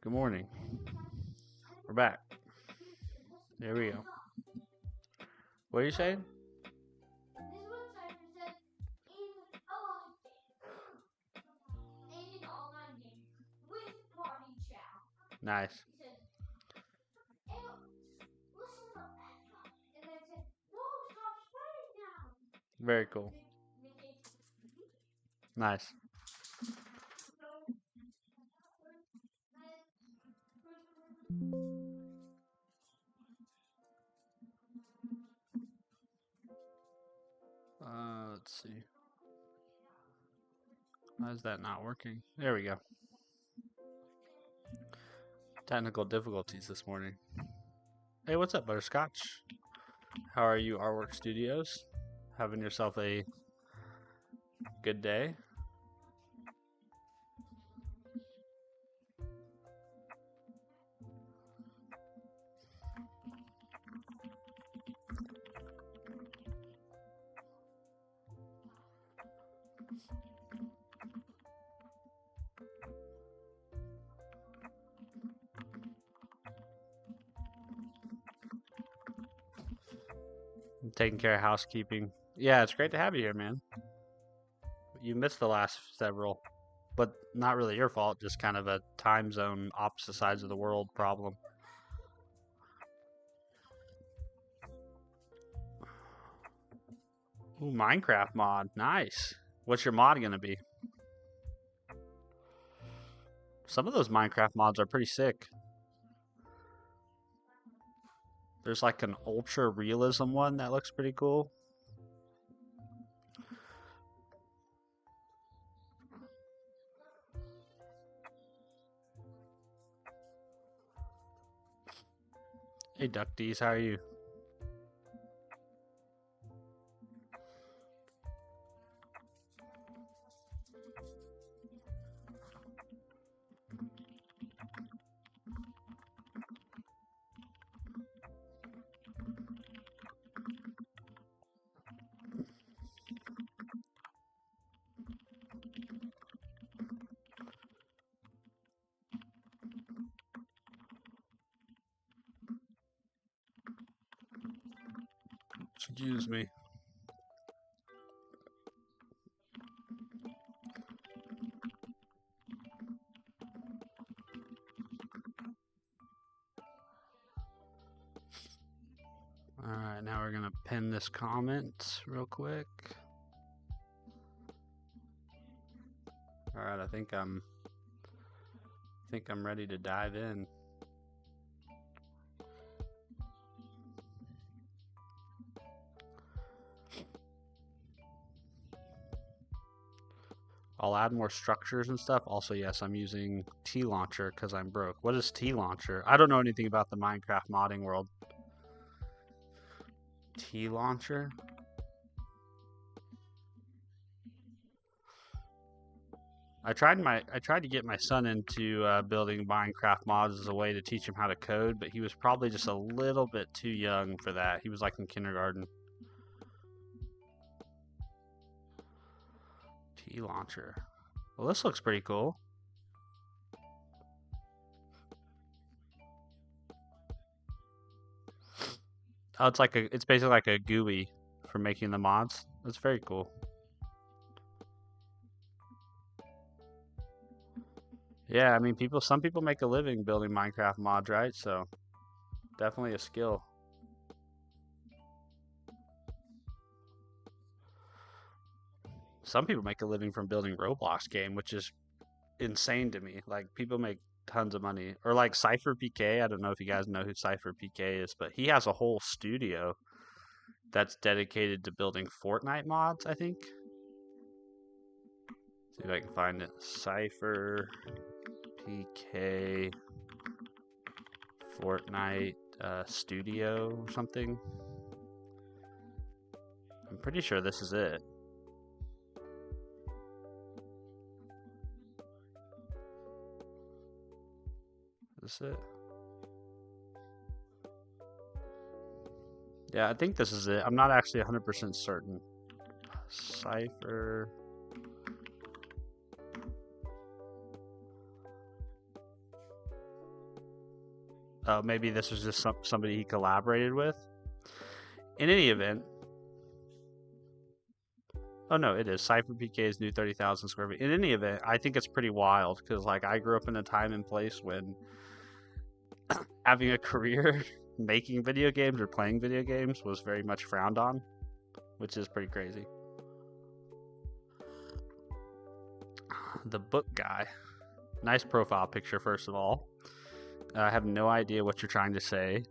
Good morning. We're back. There we go. What are you saying? Nice. Very cool. Nice. Let's see. Why is that not working? There we go. Technical difficulties this morning. Hey, what's up, Butterscotch? How are you, Artwork Studios? Having yourself a good day? I'm taking care of housekeeping. Yeah, it's great to have you here, man. You missed the last several, but not really your fault, just kind of a time zone opposite sides of the world problem. Ooh, Minecraft mod. Nice. What's your mod gonna be? Some of those Minecraft mods are pretty sick. There's like an ultra realism one that looks pretty cool. Hey Ducties, how are you? Excuse me. Alright, now we're gonna pin this comment real quick. Alright, I think I'm ready to dive in. I'll add more structures and stuff. Also, yes, I'm using T-Launcher because I'm broke. What is T-Launcher? I don't know anything about the Minecraft modding world. T-Launcher? I tried to get my son into building Minecraft mods as a way to teach him how to code, but he was probably just a little bit too young for that. He was like in kindergarten. T-Launcher. Well, this looks pretty cool. Oh, it's basically like a GUI for making the mods. That's very cool. Yeah, I mean, some people make a living building Minecraft mods, right? So, definitely a skill. Some people make a living from building Roblox game, which is insane to me. Like, people make tons of money. Or like Cypher PK. I don't know if you guys know who Cypher PK is, but he has a whole studio that's dedicated to building Fortnite mods, I think. See if I can find it. Cypher PK Fortnite studio or something. I'm pretty sure this is it. Is this it? Yeah, I think this is it. I'm not actually 100% certain. Cypher. Maybe this was just somebody he collaborated with. In any event, oh no, it is CypherPK's new 30,000 square feet. In any event, I think it's pretty wild because like I grew up in a time and place when having a career making video games or playing video games was very much frowned on, which is pretty crazy. The book guy. Nice profile picture, first of all. I have no idea what you're trying to say.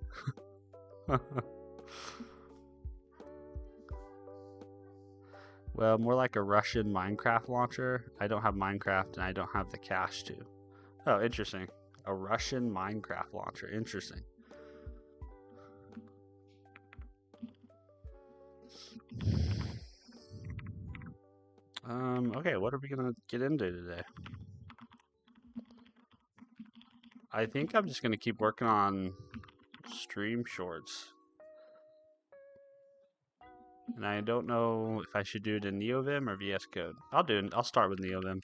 Well, more like a Russian Minecraft launcher. I don't have Minecraft and I don't have the cash to. Oh, interesting. A Russian Minecraft launcher. Interesting. Okay, what are we gonna get into today? I think I'm just gonna keep working on stream shorts. And I don't know if I should do it in NeoVim or VS Code. I'll start with NeoVim.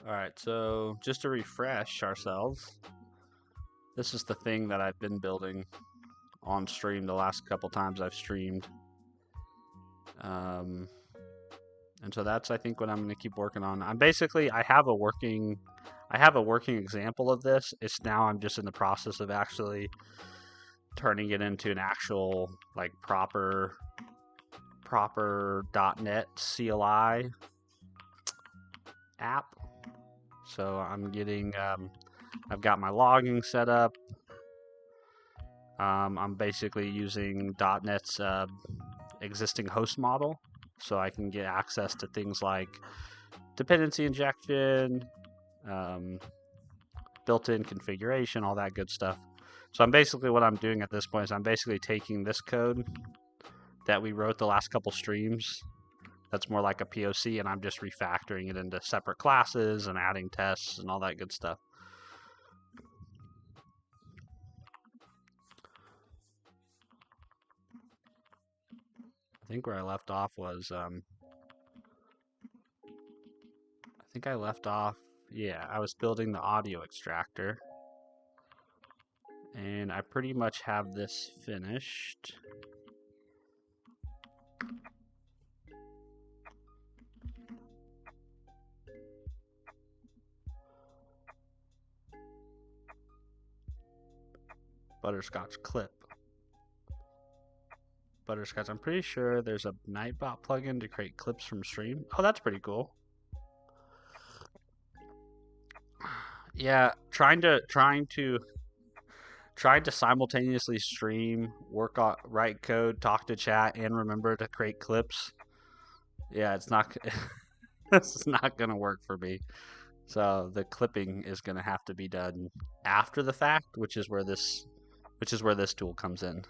Alright, so just to refresh ourselves, this is the thing that I've been building on stream the last couple times I've streamed. And so that's, I think, what I'm going to keep working on. I have a working example of this. I'm just in the process of actually turning it into an actual like proper .NET CLI app. So I'm getting, I've got my logging set up. I'm basically using .NET's existing host model, so I can get access to things like dependency injection, built-in configuration, all that good stuff. So what I'm doing at this point is I'm basically taking this code that we wrote the last couple streams that's more like a POC, and I'm just refactoring it into separate classes and adding tests and all that good stuff. I think where I left off was, yeah, I was building the audio extractor. And I pretty much have this finished. Butterscotch clip. Butterscotch, I'm pretty sure there's a Nightbot plugin to create clips from stream. Oh, that's pretty cool. Yeah, trying to simultaneously stream, write code, talk to chat, and remember to create clips. Yeah, it's not gonna work for me. So the clipping is gonna have to be done after the fact, which is where this tool comes in.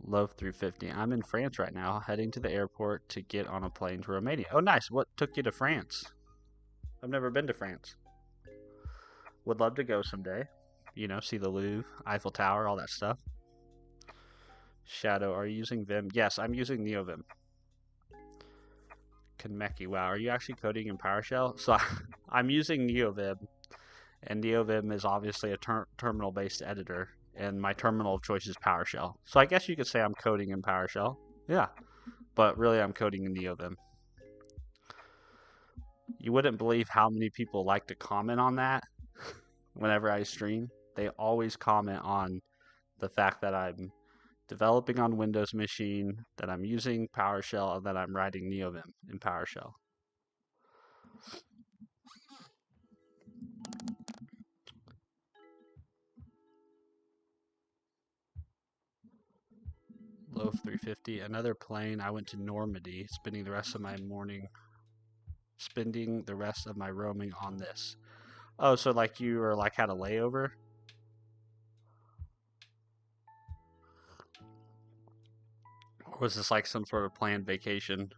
Love 350. I'm in France right now, heading to the airport to get on a plane to Romania. Oh, nice. What took you to France? I've never been to France. Would love to go someday. You know, see the Louvre, Eiffel Tower, all that stuff. Shadow, are you using Vim? Yes, I'm using NeoVim. Kanmeki, wow, are you actually coding in PowerShell? So I'm using NeoVim, and NeoVim is obviously a terminal-based editor, and my terminal of choice is PowerShell. So I guess you could say I'm coding in PowerShell. Yeah, but really I'm coding in NeoVim. You wouldn't believe how many people like to comment on that whenever I stream. They always comment on the fact that I'm developing on Windows machine, that I'm using PowerShell, and that I'm writing NeoVim in PowerShell. Loaf 350, another plane. I went to Normandy, spending the rest of my roaming on this. Oh, so like you were like had a layover? Or was this like some sort of planned vacation?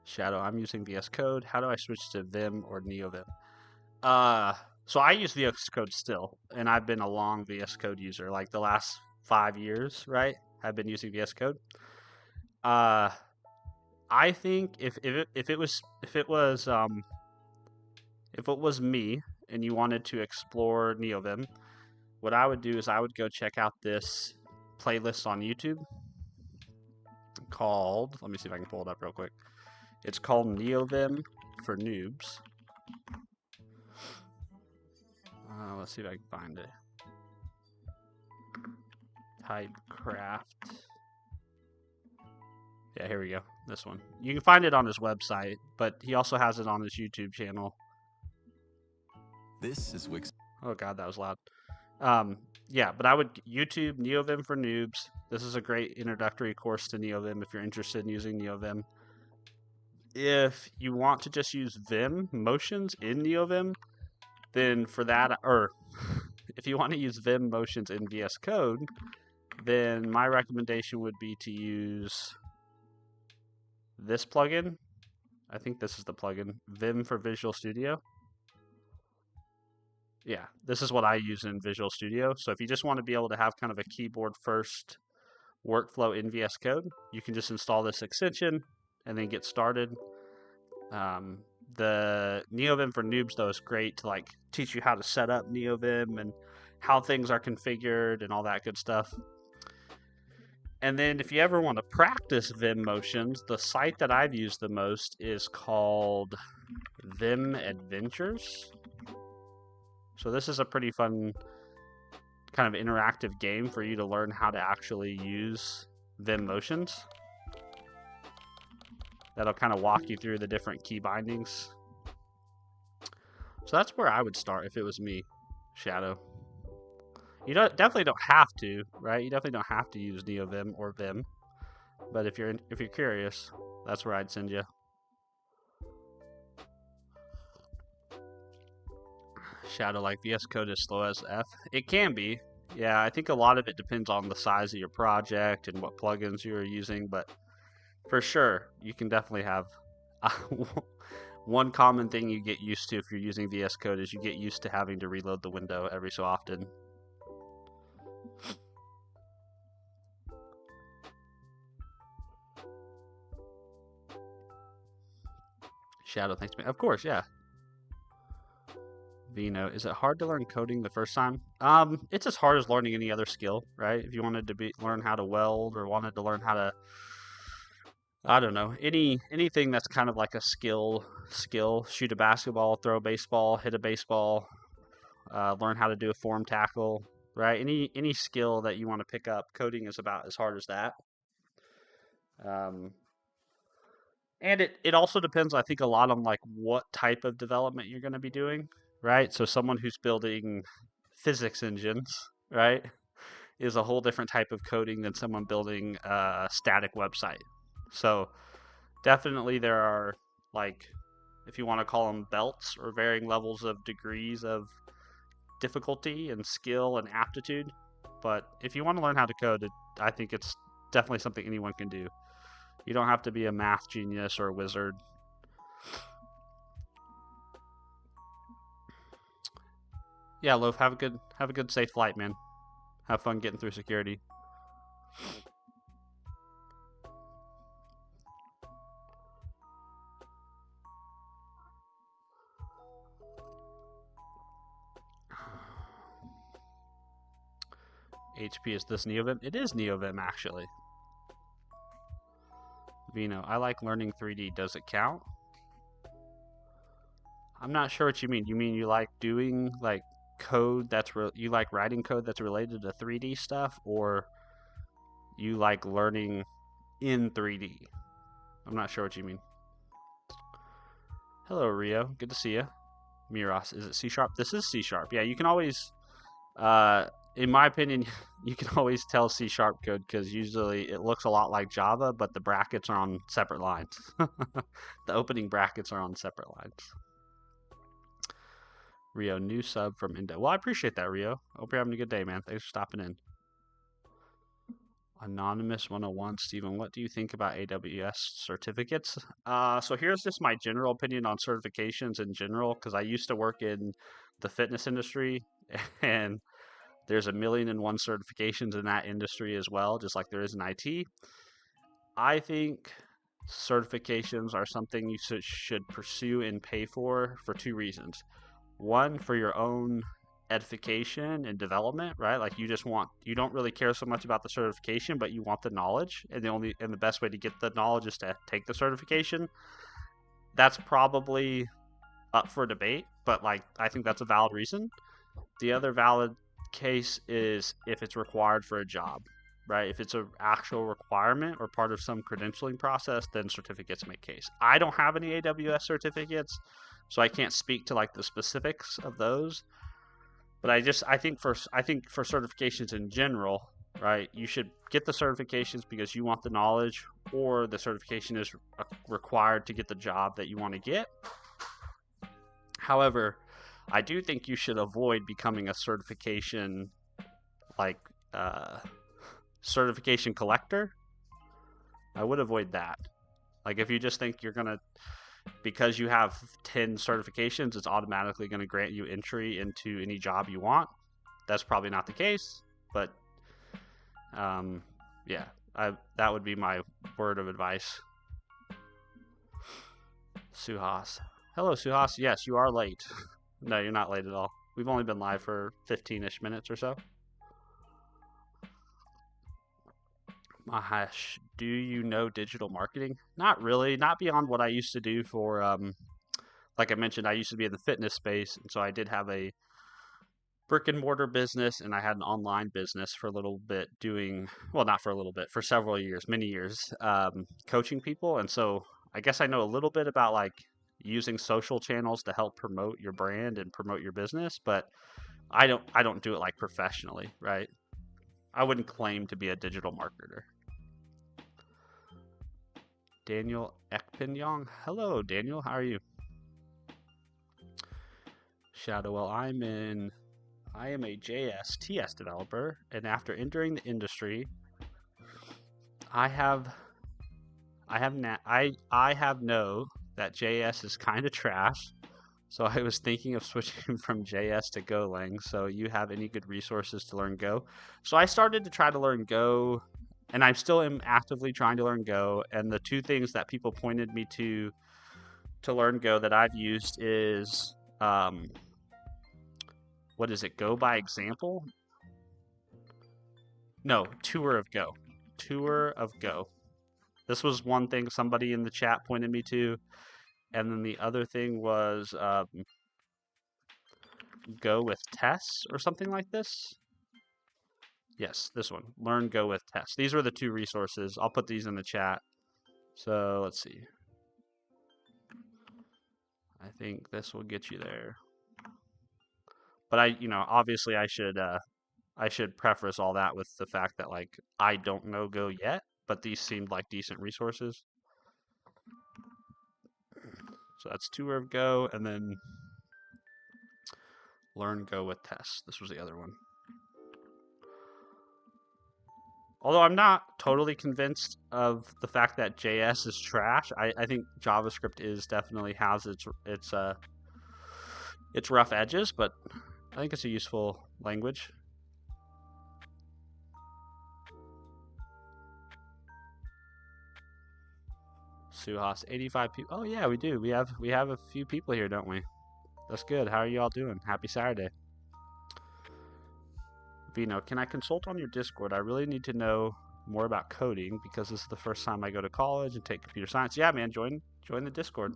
Shadow, I'm using VS Code. How do I switch to Vim or NeoVim? So I use VS Code still, and I've been a long VS Code user. Like the last 5 years, right? I've been using VS Code. Uh, I think if it was me and you wanted to explore NeoVim, what I would do is I would go check out this playlist on YouTube called, let me see if I can pull it up real quick. It's called NeoVim for Noobs. Let's see if I can find it. Type craft. Yeah, here we go. This one. You can find it on his website, but he also has it on his YouTube channel. This is Wix. Oh god, that was loud. Yeah, but I would YouTube NeoVim for Noobs. This is a great introductory course to NeoVim if you're interested in using NeoVim. If you want to just use Vim motions in NeoVim, then for that, or if you want to use Vim motions in VS Code, then my recommendation would be to use this plugin. I think this is the plugin, Vim for Visual Studio. Yeah, this is what I use in Visual Studio. So if you just want to be able to have kind of a keyboard first workflow in VS Code, you can just install this extension and then get started. The NeoVim for Noobs, though, is great to like teach you how to set up NeoVim and how things are configured and all that good stuff. And then if you ever want to practice Vim motions, the site that I've used the most is called Vim Adventures. So this is a pretty fun kind of interactive game for you to learn how to actually use Vim motions. That'll kind of walk you through the different key bindings. So that's where I would start if it was me, Shadow. You definitely don't have to, right? You definitely don't have to use NeoVim or Vim. But if you're curious, that's where I'd send you. Shadow, like VS Code is slow as F. It can be. Yeah, I think a lot of it depends on the size of your project and what plugins you're using, but for sure, you can definitely have one common thing you get used to if you're using VS Code is you get used to having to reload the window every so often. Shadow, thanks, man. Of course, yeah. Vino, is it hard to learn coding the first time? It's as hard as learning any other skill, right? If you wanted to learn how to weld or wanted to learn how to, I don't know, anything that's kind of like a skill, shoot a basketball, throw a baseball, hit a baseball, learn how to do a form tackle, right? Any skill that you want to pick up, coding is about as hard as that. And it also depends, I think, a lot on like what type of development you're going to be doing, right? So someone who's building physics engines, right, is a whole different type of coding than someone building a static website. So definitely there are, like, if you want to call them belts or varying levels of degrees of difficulty and skill and aptitude. But if you want to learn how to code, I think it's definitely something anyone can do. You don't have to be a math genius or a wizard. Yeah, Loaf, have a good safe flight, man. Have fun getting through security. HP, is this NeoVim? It is NeoVim, actually. Vino, I like learning 3D. Does it count? I'm not sure what you mean. You mean you like doing like code that's you like writing code that's related to 3D stuff, or you like learning in 3D? I'm not sure what you mean. Hello, Rio. Good to see you. Miros, is it C#? This is C#. Yeah, you can always, in my opinion, you can always tell C# code because usually it looks a lot like Java, but the brackets are on separate lines. The opening brackets are on separate lines. Rio, new sub from Indo. Well, I appreciate that, Rio. Hope you're having a good day, man. Thanks for stopping in. Anonymous 101, Stephen, what do you think about AWS certificates? So here's just my general opinion on certifications in general, because I used to work in the fitness industry, and there's a million and one certifications in that industry as well, just like there is in IT. I think certifications are something you should pursue and pay for two reasons. One, for your own edification and development, right? Like you don't really care so much about the certification, but you want the knowledge, and the best way to get the knowledge is to take the certification. That's probably up for debate, but like I think that's a valid reason. The other valid case is if it's required for a job, right? If it's an actual requirement or part of some credentialing process, then certificates make case. I don't have any AWS certificates, so I can't speak to like the specifics of those. But I think for certifications in general, right? You should get the certifications because you want the knowledge, or the certification is required to get the job that you want to get. However, I do think you should avoid becoming a certification like uh, certification collector. I would avoid that. Like if you just think you're gonna, because you have 10 certifications, it's automatically going to grant you entry into any job you want. That's probably not the case, but yeah, that would be my word of advice. Suhas. Hello, Suhas. Yes, you are late. No, you're not late at all. We've only been live for 15-ish minutes or so. Mahesh, do you know digital marketing? Not really. Not beyond what I used to do for, like I mentioned, I used to be in the fitness space, and so I did have a brick and mortar business, and I had an online business for a little bit, doing, well, not for a little bit, for several years, many years, coaching people. And so I guess I know a little bit about like using social channels to help promote your brand and promote your business, but I don't do it like professionally, right? I wouldn't claim to be a digital marketer. Daniel Ekpinyong. Hello, Daniel. How are you? Shadowwell, I am a JS developer, and after entering the industry, I have I have know that JS is kind of trash. So I was thinking of switching from JS to Golang. So you have any good resources to learn Go? So I started to try to learn Go, and I still am actively trying to learn Go. And the two things that people pointed me to learn Go that I've used is what is it? Go by example? No, Tour of Go. Tour of Go. This was one thing somebody in the chat pointed me to, and then the other thing was Go with Tess or something like this. Yes, this one. Learn Go with Tess. These were the two resources. I'll put these in the chat. So let's see. I think this will get you there. But obviously I should preface all that with the fact that like I don't know Go yet, but these seemed like decent resources. So that's Tour of Go, and then Learn Go with Tess. This was the other one. Although I'm not totally convinced of the fact that JS is trash. I think JavaScript definitely has its rough edges, but I think it's a useful language. Suhas, 85 people. Oh yeah, we do. We have a few people here, don't we? That's good. How are you all doing? Happy Saturday. Vino, can I consult on your Discord? I really need to know more about coding because this is the first time I go to college and take computer science. Yeah, man, join the Discord.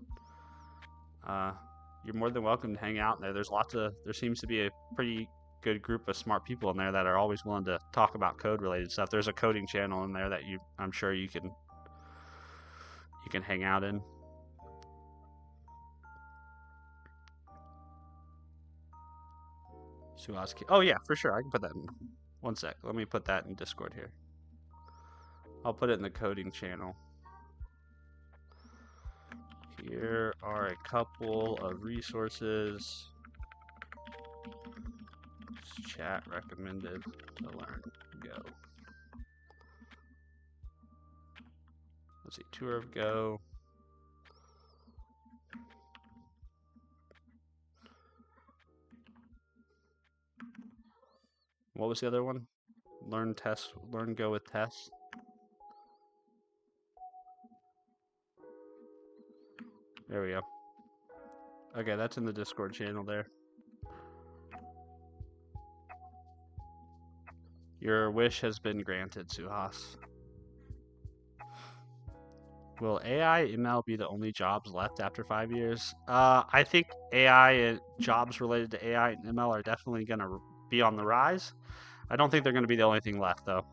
You're more than welcome to hang out in there. There seems to be a pretty good group of smart people in there that are always willing to talk about code related stuff. There's a coding channel in there that I'm sure you can hang out in. Suhaski. Oh yeah, for sure. I can put that in. One sec. Let me put that in Discord here. I'll put it in the coding channel. Here are a couple of resources. Chat recommended to learn Go. Let's see, Tour of Go. What was the other one? Learn Go with Tess. There we go. Okay, that's in the Discord channel there. Your wish has been granted, Suhas. Will AI ML be the only jobs left after 5 years? I think AI and jobs related to AI and ML are definitely going to be on the rise. I don't think they're going to be the only thing left, though.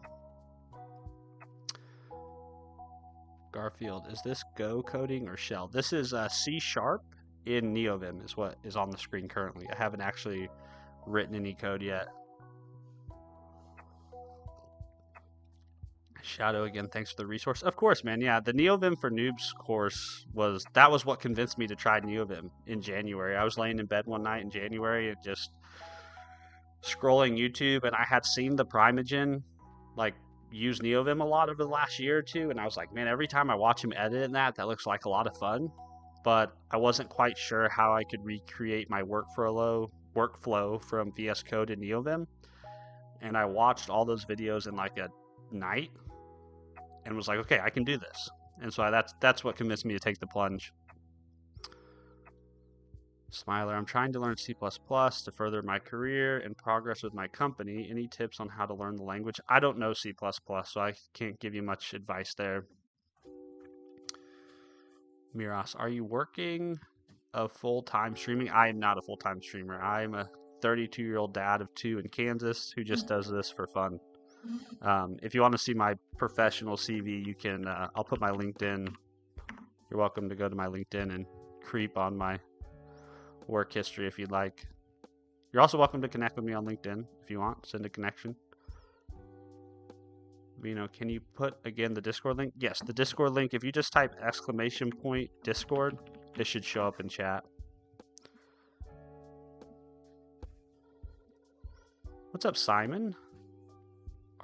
Garfield, is this Go coding or Shell? This is C# in NeoVim is what is on the screen currently. I haven't actually written any code yet. Shadow again, thanks for the resource. Of course, man. Yeah, the NeoVim for Noobs course was what convinced me to try NeoVim in January. I was laying in bed one night in January and just scrolling YouTube, and I had seen the Primeagen like use NeoVim a lot over the last year or two, and I was like, man, every time I watch him edit in that looks like a lot of fun. But I wasn't quite sure how I could recreate my workflow from VS Code in NeoVim. And I watched all those videos in like a night and was like, okay, I can do this. And so that's what convinced me to take the plunge. Smiler, I'm trying to learn C++ to further my career and progress with my company. Any tips on how to learn the language? I don't know C++, so I can't give you much advice there. Miras, are you working a full-time streaming? I am not a full-time streamer. I am a 32-year-old dad of 2 in Kansas who just does this for fun. If you want to see my professional CV, you can. I'll put my LinkedIn. You're welcome to go to my LinkedIn and creep on my work history if you'd like. You're also welcome to connect with me on LinkedIn if you want. Send a connection. Vino, can you put again the Discord link? Yes, the Discord link. If you just type !Discord, it should show up in chat. What's up, Simon?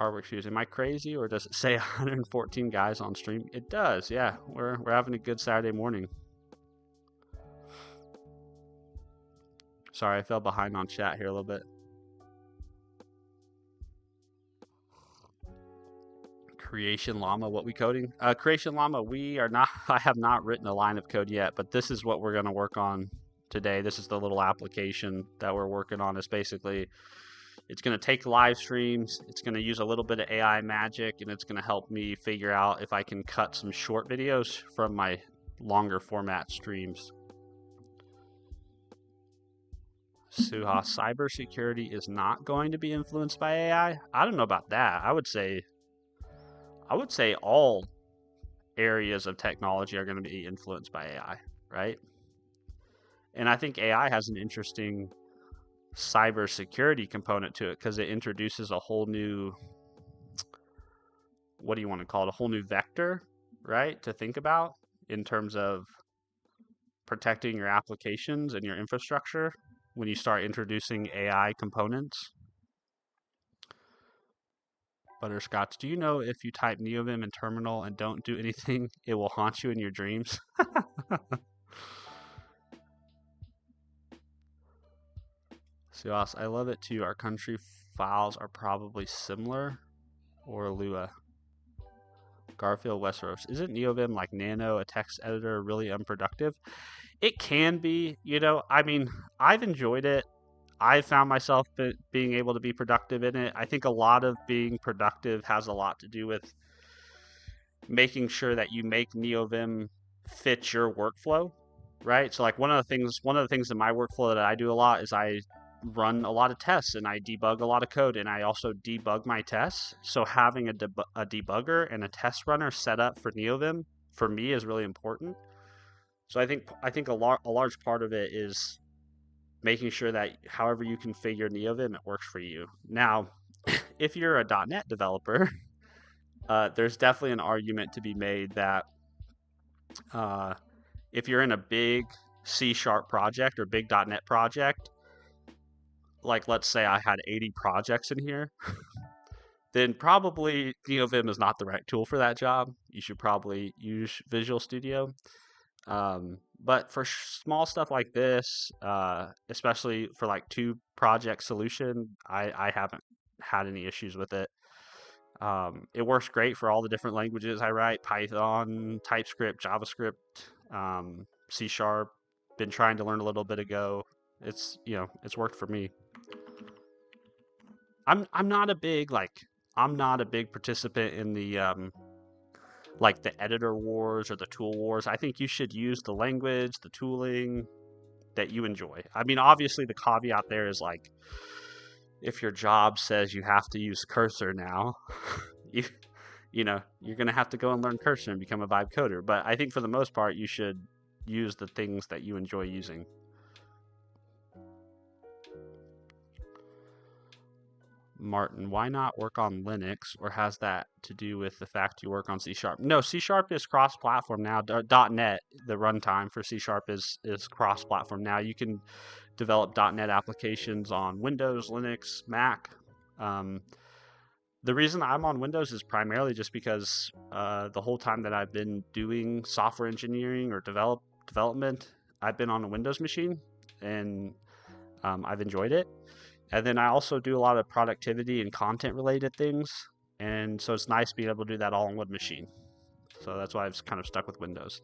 Artwork shoes. Am I crazy, or does it say 114 guys on stream? It does. Yeah, we're having a good Saturday morning. Sorry, I fell behind on chat here a little bit. Creation Llama, what we coding? Creation Llama, we are not. I have not written a line of code yet, but this is what we're going to work on today. This is the little application that we're working on. It's basically, it's going to take live streams. It's going to use a little bit of AI magic, and it's going to help me figure out if I can cut some short videos from my longer format streams. Suha, cybersecurity is not going to be influenced by AI. I don't know about that. I would say all areas of technology are going to be influenced by AI, right? And I think AI has an interesting cybersecurity component to it because it introduces a whole new, what do you want to call it? A whole new vector, right? To think about in terms of protecting your applications and your infrastructure when you start introducing AI components. Butterscotch, do you know if you type NeoVim in terminal and don't do anything, it will haunt you in your dreams? Silas, I love it too. Our country files are probably similar. Or Lua. Garfield Westeros. Isn't NeoVim like Nano, a text editor, really unproductive? It can be, you know, I mean, I've enjoyed it. I found myself being able to be productive in it. I think a lot of being productive has a lot to do with making sure that you make NeoVim fit your workflow, right? So like one of the things in my workflow that I do a lot is I run a lot of tests and I debug a lot of code, and I also debug my tests. So having a debugger and a test runner set up for NeoVim for me is really important. So I think a large part of it is making sure that however you configure NeoVim, it works for you. Now, if you're a .NET developer, there's definitely an argument to be made that if you're in a big C# project or big .NET project, like let's say I had 80 projects in here, then probably NeoVim is not the right tool for that job. You should probably use Visual Studio. But for small stuff like this, especially for like two project solution, I haven't had any issues with it. It works great for all the different languages I write: Python, TypeScript, JavaScript, C Sharp. Been trying to learn a little bit ago. It's worked for me. I'm not a big participant in the like the editor wars or the tool wars. I think you should use the language, the tooling that you enjoy. I mean, obviously the caveat there is like, if your job says you have to use Cursor now, you you're going to have to go and learn Cursor and become a Vibe coder. But I think for the most part, you should use the things that you enjoy using. Martin, why not work on Linux, or has that to do with the fact you work on C Sharp? No, C Sharp is cross-platform now. .NET, the runtime for C Sharp is cross-platform now. You can develop .NET applications on Windows, Linux, Mac. The reason I'm on Windows is primarily just because the whole time that I've been doing software engineering or development, I've been on a Windows machine, and I've enjoyed it. And then I also do a lot of productivity and content related things. And so it's nice being able to do that all on one machine. So that's why I've kind of stuck with Windows.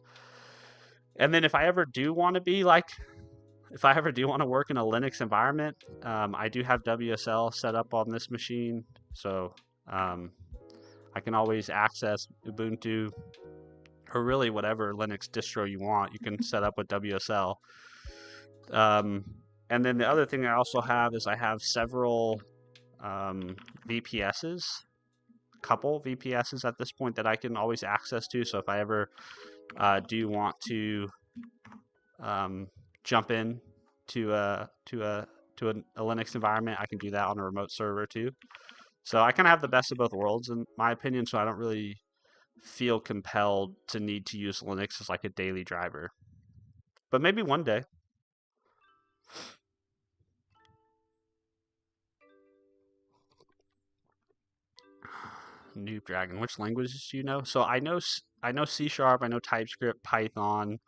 And then if I ever do want to work in a Linux environment, I do have WSL set up on this machine. So I can always access Ubuntu, or really whatever Linux distro you want. You can set up with WSL. And then the other thing I also have is I have several VPSs, a couple VPSs at this point that I can always access to. So if I ever do want to jump in to a Linux environment, I can do that on a remote server too. So I kind of have the best of both worlds in my opinion. So I don't really feel compelled to need to use Linux as like a daily driver. But maybe one day. Noob Dragon. Which languages do you know? So I know C Sharp, I know TypeScript, Python.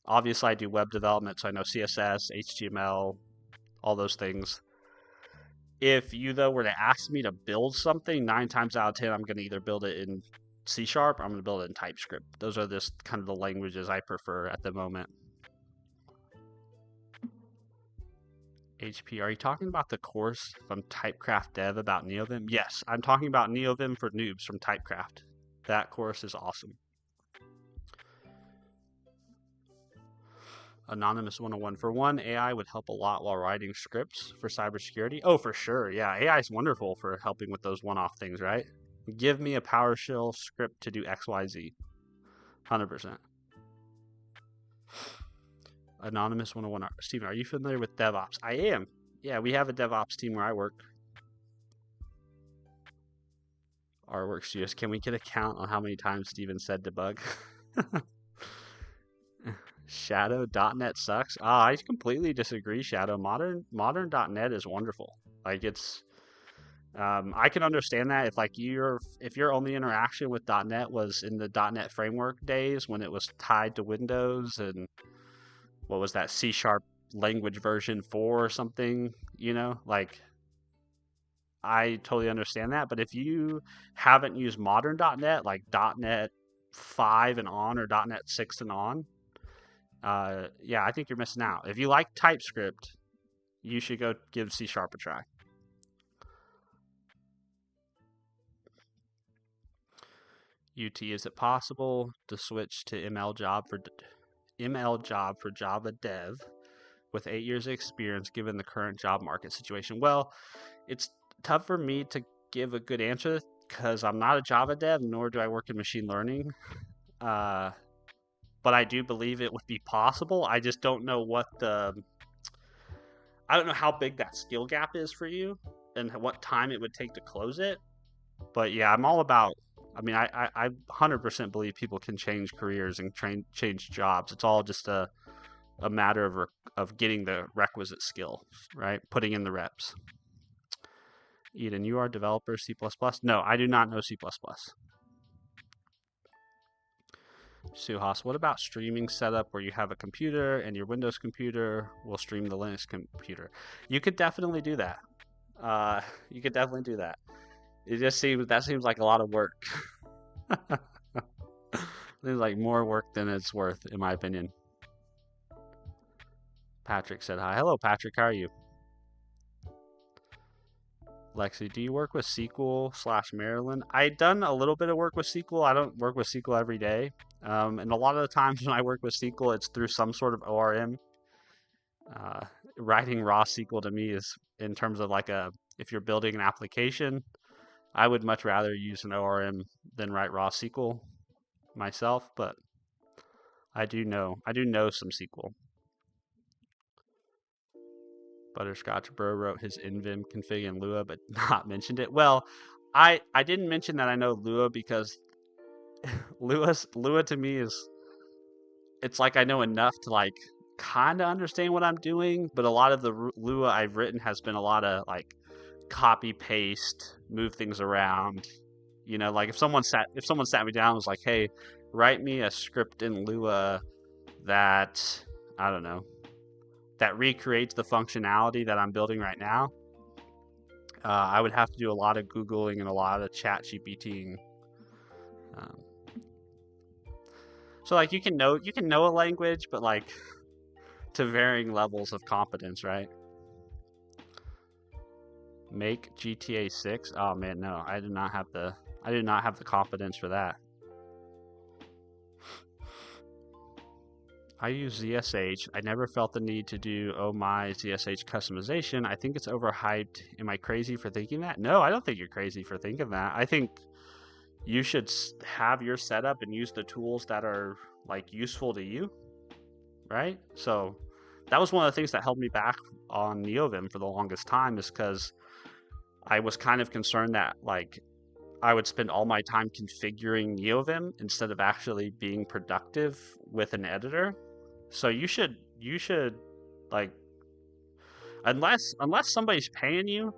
Obviously, I do web development, so I know CSS, HTML, all those things. If you though were to ask me to build something, 9 times out of 10, I'm going to either build it in C Sharp or I'm going to build it in TypeScript. Those are just kind of the languages I prefer at the moment. HP, are you talking about the course from Typecraft Dev about NeoVim? Yes, I'm talking about NeoVim for Noobs from Typecraft. That course is awesome. Anonymous 101. For one, AI would help a lot while writing scripts for cybersecurity. Oh, for sure. Yeah, AI is wonderful for helping with those one-off things, right? Give me a PowerShell script to do XYZ. 100%. Anonymous 101. Steven, are you familiar with DevOps? I am. Yeah, we have a DevOps team where I work. Artwork Studios. Can we get a count on how many times Steven said debug? Shadow.net sucks. I completely disagree, Shadow. Modern.net is wonderful. Like it's I can understand that if your only interaction with .net was in the .net framework days when it was tied to Windows, and what was that, C# language version 4 or something, like I totally understand that. But if you haven't used modern.net, like .net 5 and on, or .net 6 and on, yeah, I think you're missing out. If you like TypeScript, you should go give C# a try. UT, is it possible to switch to ML job for Java dev with 8 years of experience given the current job market situation? Well, it's tough for me to give a good answer because I'm not a Java dev, nor do I work in machine learning. But I do believe it would be possible. I just don't know I don't know how big that skill gap is for you and what time it would take to close it. But yeah, I'm all about, I 100% believe people can change careers and change jobs. It's all just a matter of getting the requisite skill, right? Putting in the reps. Eden, you are a developer C++? No, I do not know C++. Suhas, what about streaming setup where you have a computer and your Windows computer will stream the Linux computer? You could definitely do that. You could definitely do that. It just seems like a lot of work. Seems like more work than it's worth, in my opinion. Patrick said hi. Hello, Patrick. How are you? Lexi, do you work with SQL/Maryland? I've done a little bit of work with SQL. I don't work with SQL every day. And a lot of the times when I work with SQL, it's through some sort of ORM. Writing raw SQL to me is, in terms of if you're building an application, I would much rather use an ORM than write raw SQL myself, but I do know some SQL. Butterscotch Bro wrote his NVim config in Lua, but not mentioned it. Well, I didn't mention that I know Lua because Lua to me it's like I know enough to kind of understand what I'm doing, but a lot of the Lua I've written has been a lot of copy paste, move things around. If someone sat me down and was like, "Hey, write me a script in Lua that, I don't know, that recreates the functionality that I'm building right now," I would have to do a lot of Googling and a lot of chat GPTing. So you can know a language, but to varying levels of competence, right? Make GTA 6? Oh man, no, I did not have the competence for that. I use ZSH. I never felt the need to do my ZSH customization. I think it's overhyped. Am I crazy for thinking that? No, I don't think you're crazy for thinking that. I think you should have your setup and use the tools that are useful to you, right? So that was one of the things that held me back on NeoVim for the longest time, is because I was kind of concerned that I would spend all my time configuring NeoVim instead of actually being productive with an editor. So you should unless somebody's paying you,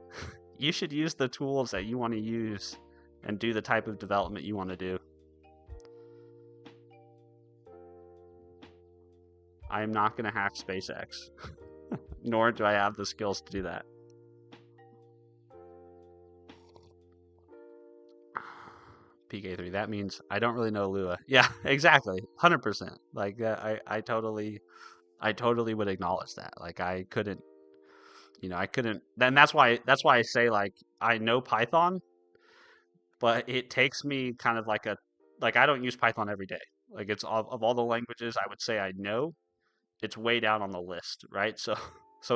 you should use the tools that you want to use and do the type of development you want to do. I am not going to hack SpaceX, nor do I have the skills to do that. PK3, that means I don't really know Lua. Yeah, exactly. 100%. I totally would acknowledge that. I couldn't, then that's why I say I know Python, but it takes me kind of I don't use Python every day. It's of all the languages I would say I know, it's way down on the list, right? So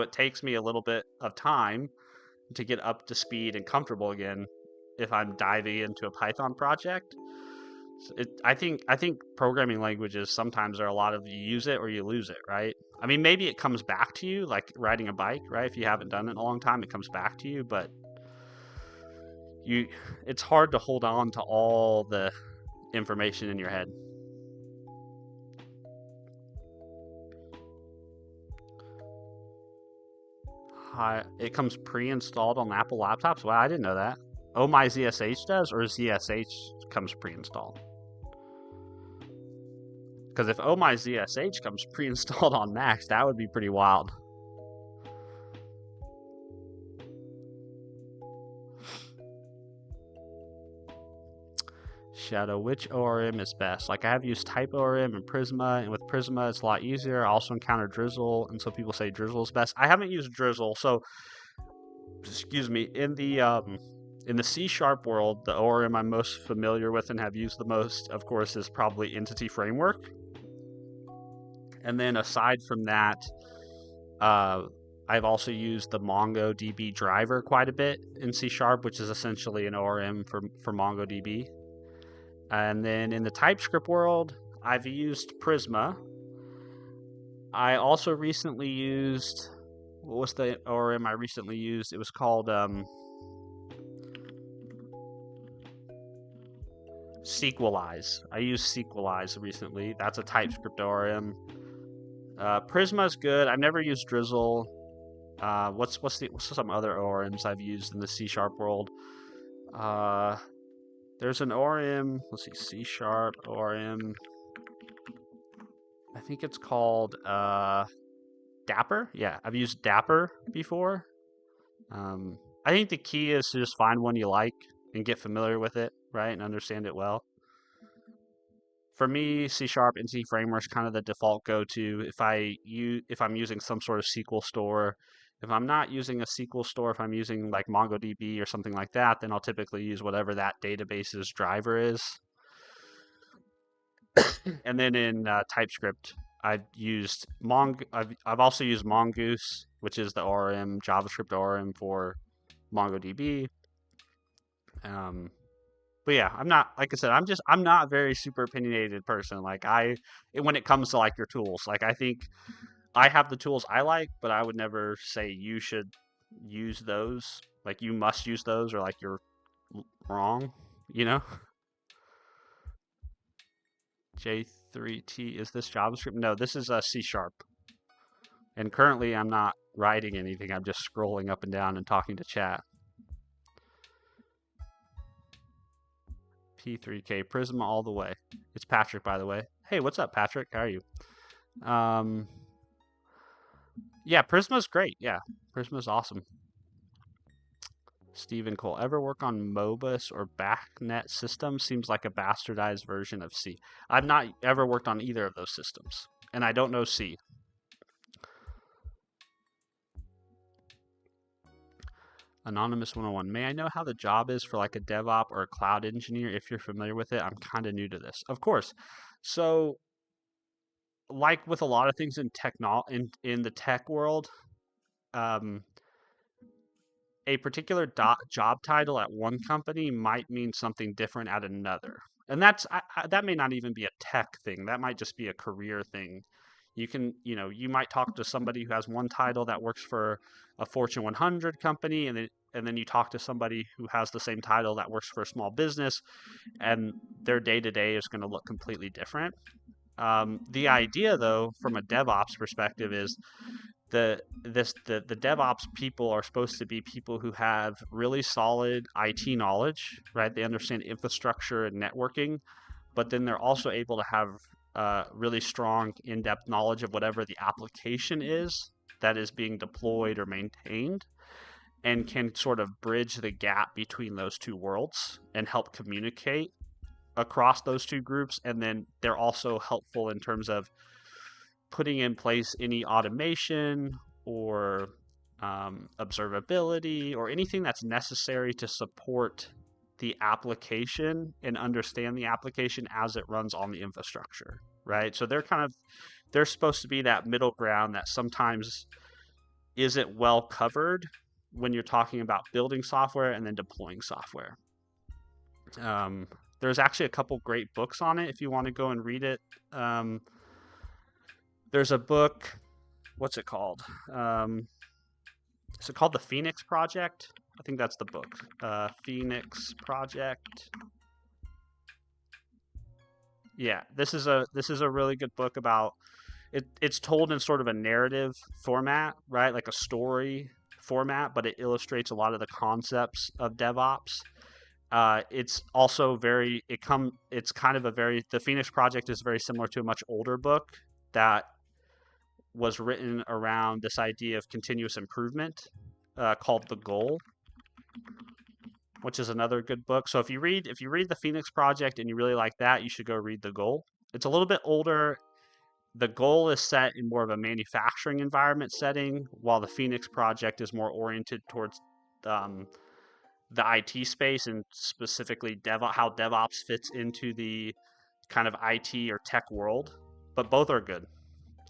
it takes me a little bit of time to get up to speed and comfortable again if I'm diving into a Python project. I think programming languages sometimes are a lot of you use it or you lose it, right? I mean, maybe it comes back to you like riding a bike, right? If you haven't done it in a long time, it comes back to you, but it's hard to hold on to all the information in your head. It comes pre-installed on Apple laptops? Wow, I didn't know that. Oh My ZSH does, or ZSH comes pre-installed? Because if Oh My ZSH comes pre-installed on Macs, that would be pretty wild. Shadow, which ORM is best? I have used TypeORM and Prisma, and with Prisma it's a lot easier. I also encountered Drizzle, and so people say Drizzle is best. I haven't used Drizzle, so excuse me. In the C# world, the ORM I'm most familiar with and have used the most, of course, is probably Entity Framework. And then aside from that, I've also used the MongoDB driver quite a bit in C#, which is essentially an ORM for MongoDB. And then in the TypeScript world, I've used Prisma. I also recently used, what was the ORM I recently used? It was called Sequelize. I used Sequelize recently. That's a TypeScript ORM. Prisma's good. I've never used Drizzle. What's some other ORMs I've used in the C sharp world? Uh, there's an ORM. Let's see, C sharp ORM. I think it's called Dapper. Yeah, I've used Dapper before. I think the key is to just find one you like and get familiar with it, right, and understand it well. For me, C Sharp and C Framework is kind of the default go-to if I'm using some sort of SQL store. If I'm not using a SQL store, if I'm using like MongoDB or something like that, then I'll typically use whatever that database's driver is. And then in TypeScript, I've also used Mongoose, which is the ORM JavaScript ORM for MongoDB. But yeah, I'm not, like I said, I'm not a very super opinionated person. Like when it comes to like your tools, like I think I have the tools I like, but I would never say you should use those. Like you must use those, or like you're wrong. You know. J3T, is this JavaScript? No, this is a C Sharp. And currently, I'm not writing anything. I'm just scrolling up and down and talking to chat. P3K Prisma all the way. It's Patrick, by the way. Hey, what's up, Patrick? How are you? Yeah, Prisma's great. Yeah, Prisma's awesome. Stephen Cole, ever work on Mobus or BACnet systems? Seems like a bastardized version of C. I've not ever worked on either of those systems, and I don't know C. Anonymous 101. May I know how the job is for like a DevOps or a cloud engineer if you're familiar with it? I'm kind of new to this. Of course. So, like with a lot of things in in the tech world, um, a particular job title at one company might mean something different at another. And that may not even be a tech thing. That might just be a career thing. You might talk to somebody who has one title that works for a Fortune 100 company, and then you talk to somebody who has the same title that works for a small business, and their day to day is going to look completely different. The idea, though, from a DevOps perspective, is the DevOps people are supposed to be people who have really solid IT knowledge, right? They understand infrastructure and networking, but then they're also able to have really strong in-depth knowledge of whatever the application is that is being deployed or maintained, and can sort of bridge the gap between those two worlds and help communicate across those two groups. And then they're also helpful in terms of putting in place any automation or observability or anything that's necessary to support the application and understand the application as it runs on the infrastructure, right? So they're supposed to be that middle ground that sometimes isn't well covered when you're talking about building software and then deploying software. There's actually a couple great books on it if you want to go and read it. There's a book. What's it called? Is it called The Phoenix Project? I think that's the book. Phoenix Project. Yeah, this is a really good book about it. It's told in sort of a narrative format, right? Like a story format, but it illustrates a lot of the concepts of DevOps. It's also it's kind of the Phoenix Project is very similar to a much older book that was written around this idea of continuous improvement called The Goal, which is another good book. So if you read the Phoenix Project and you really like that, you should go read The Goal. It's a little bit older. The Goal is set in more of a manufacturing environment setting, while the Phoenix Project is more oriented towards the IT space and specifically how DevOps fits into the kind of IT or tech world. But both are good.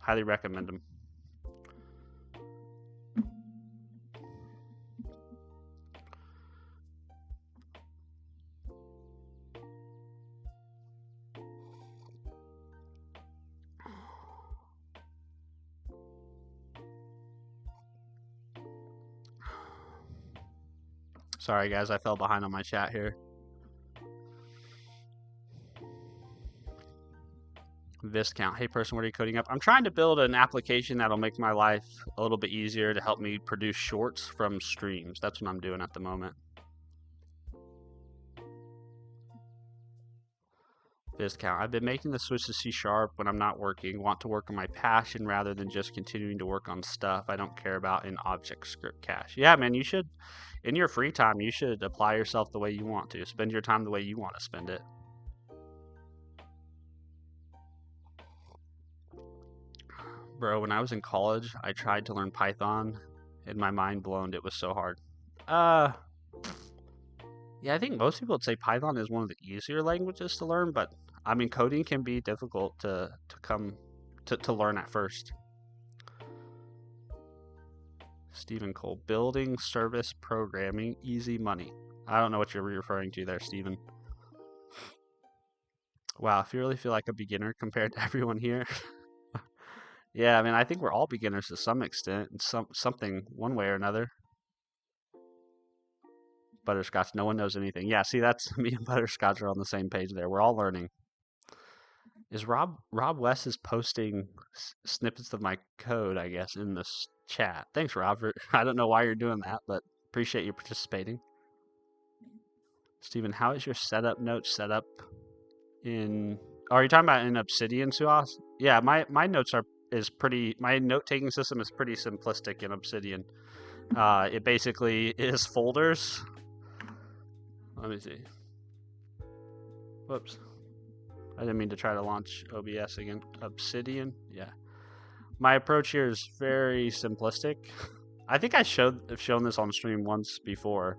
Highly recommend them. Sorry, guys, I fell behind on my chat here. Viscount. Hey person, what are you coding up? I'm trying to build an application that'll make my life a little bit easier to help me produce shorts from streams. That's what I'm doing at the moment. Viscount. I've been making the switch to C# when I'm not working. Want to work on my passion rather than just continuing to work on stuff I don't care about in object script cache. Yeah, man, you should, in your free time, you should apply yourself the way you want to. Spend your time the way you want to spend it. Bro, when I was in college, I tried to learn Python, and my mind blown. It was so hard. Yeah, I think most people would say Python is one of the easier languages to learn, but I mean, coding can be difficult to learn at first. Stephen Cole, building service programming, easy money. I don't know what you're referring to there, Stephen. Wow, if you really feel like a beginner compared to everyone here. Yeah, I mean, I think we're all beginners to some extent, in something one way or another. Butterscotch, no one knows anything. Yeah, see, that's me and Butterscotch are on the same page there. We're all learning. Is Rob West is posting snippets of my code, I guess, in this chat. Thanks, Robert. I don't know why you're doing that, but appreciate you participating. Steven, how is your setup notes set up in? Oh, are you talking about in Obsidian, Suas? Yeah, my notes is pretty. My note taking system is pretty simplistic in Obsidian. It basically is folders. Let me see. Whoops. I didn't mean to try to launch OBS again. Obsidian, yeah. My approach here is very simplistic. I think I've shown this on stream once before,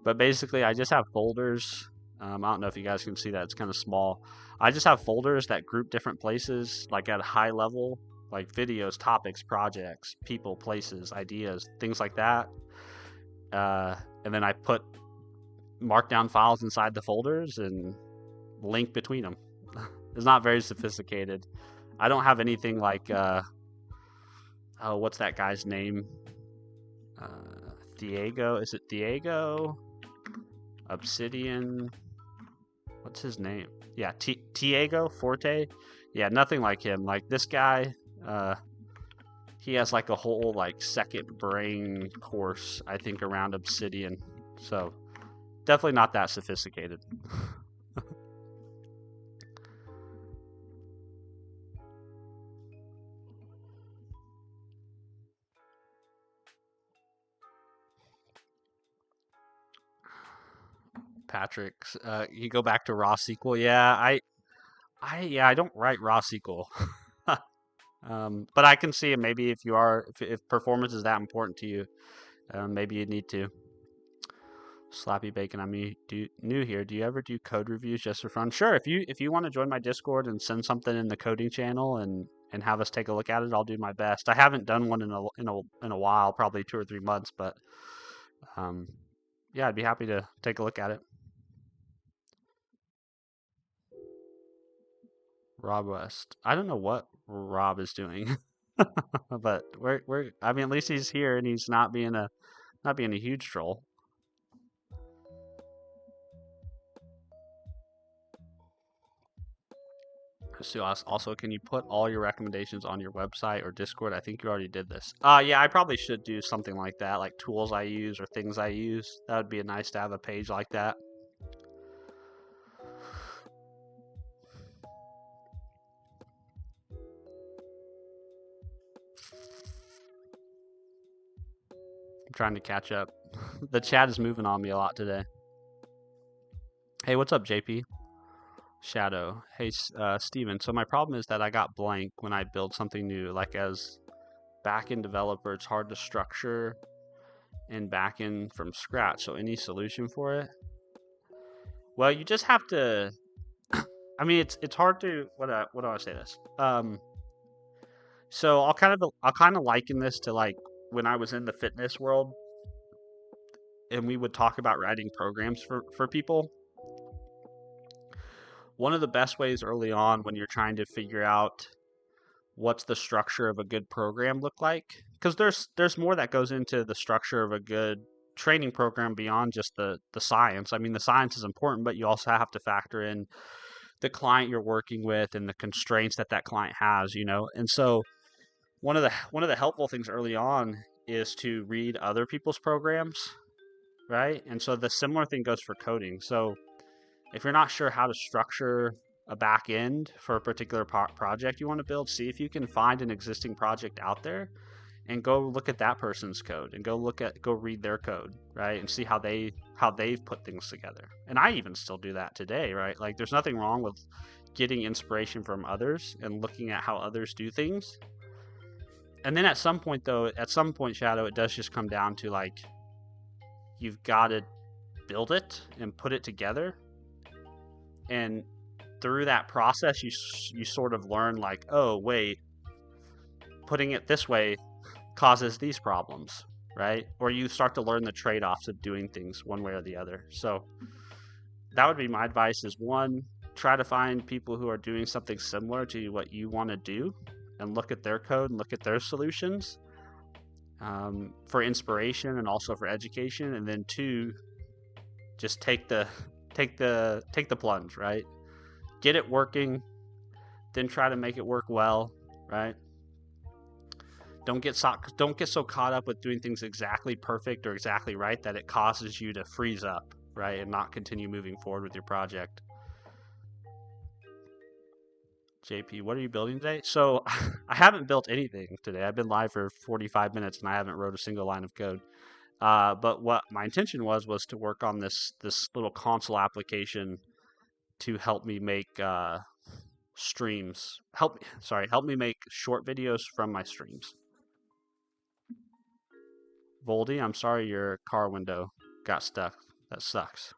but basically I just have folders. I don't know if you guys can see that, it's kind of small. I just have folders that group different places, like at a high level, like videos, topics, projects, people, places, ideas, things like that. And then I put markdown files inside the folders and link between them. It's not very sophisticated. I don't have anything like, oh, what's that guy's name? Diego, is it Diego? Obsidian, what's his name? Yeah, Diego Forte. Yeah, nothing like him. Like this guy, he has like a whole like second brain course, I think, around Obsidian. So definitely not that sophisticated. Patrick, you go back to raw SQL. Yeah, I don't write raw SQL. But I can see maybe if performance is that important to you, maybe you need to. Slappy Bacon, I'm new here. Do you ever do code reviews just for fun? Sure. If you want to join my Discord and send something in the coding channel and have us take a look at it, I'll do my best. I haven't done one in a while, probably 2 or 3 months, but yeah, I'd be happy to take a look at it. Rob West. I don't know what Rob is doing, but I mean, at least he's here and he's not being a huge troll. So also, can you put all your recommendations on your website or Discord? I think you already did this. Yeah, I probably should do something like that, like tools I use or things I use. That would be nice to have a page like that. I'm trying to catch up. The chat is moving on me a lot today. Hey, what's up, JP? Shadow. Hey, Steven. So my problem is that I got blank when I build something new. Like as backend developer, it's hard to structure and backend from scratch. So any solution for it? Well, you just have to. I mean, it's hard to. What do I say this? So I'll kind of liken this to like when I was in the fitness world, and we would talk about writing programs for people. One of the best ways early on when you're trying to figure out what's the structure of a good program look like, because there's more that goes into the structure of a good training program beyond just the science. I mean, the science is important, but you also have to factor in the client you're working with and the constraints that that client has, you know. And so one of the helpful things early on is to read other people's programs, right? And so the similar thing goes for coding. So if you're not sure how to structure a back end for a particular project you want to build, see if you can find an existing project out there and go look at that person's code and go read their code, right? And see how they've put things together. And I even still do that today, right? Like there's nothing wrong with getting inspiration from others and looking at how others do things. And then at some point, Shadow, it does just come down to like, you've got to build it and put it together. And through that process, you sort of learn like, oh, wait, putting it this way causes these problems, right? Or you start to learn the trade-offs of doing things one way or the other. So that would be my advice is, one, try to find people who are doing something similar to what you want to do and look at their code and look at their solutions for inspiration and also for education. And then two, just take the plunge, right? Get it working, then try to make it work well, right? Don't get so caught up with doing things exactly perfect or exactly right that it causes you to freeze up, right, and not continue moving forward with your project. JP, what are you building today? So I haven't built anything today. I've been live for 45 minutes and I haven't wrote a single line of code. But what my intention was to work on this little console application to help me make streams. Help me make short videos from my streams. Voldy, I'm sorry your car window got stuck. That sucks.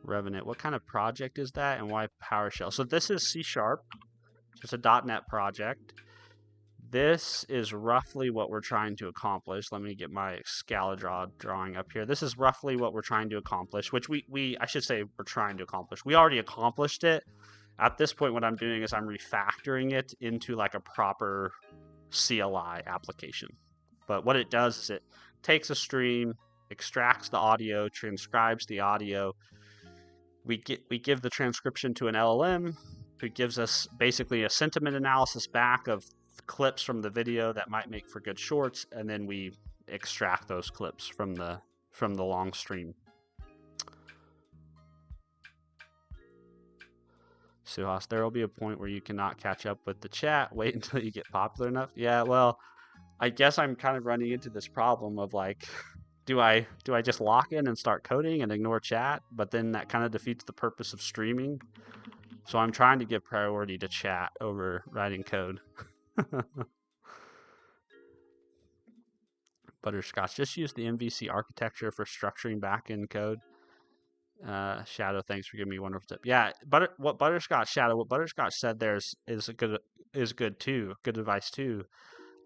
Revenant, what kind of project is that and why PowerShell? So this is C#. It's a .NET project. This is roughly what we're trying to accomplish. Let me get my Scala drawing up here. This is roughly what we're trying to accomplish, which I should say we're trying to accomplish. We already accomplished it. At this point, what I'm doing is I'm refactoring it into like a proper CLI application. But what it does is it takes a stream, extracts the audio, transcribes the audio. We give the transcription to an LLM who gives us basically a sentiment analysis back of clips from the video that might make for good shorts, and then we extract those clips from the long stream. Suhas, there will be a point where you cannot catch up with the chat. Wait until you get popular enough. Yeah, well, I guess I'm kind of running into this problem of like, do I just lock in and start coding and ignore chat? But then that kind of defeats the purpose of streaming. So I'm trying to give priority to chat over writing code. Butterscotch, just use the MVC architecture for structuring backend code. Shadow, thanks for giving me a wonderful tip. Yeah, what Butterscotch said there is good too. Good advice too.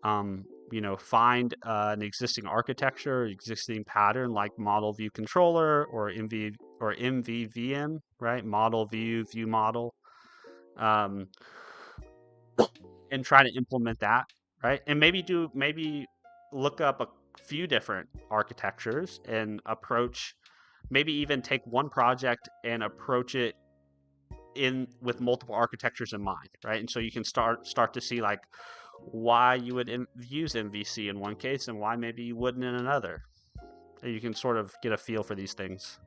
Find an existing architecture, existing pattern like model view controller or MVVM, right? Model view model, and try to implement that, right? And maybe look up a few different architectures and approach. Maybe even take one project and approach it with multiple architectures in mind, right? And so you can start to see like why you would use MVC in one case and why maybe you wouldn't in another. And you can sort of get a feel for these things.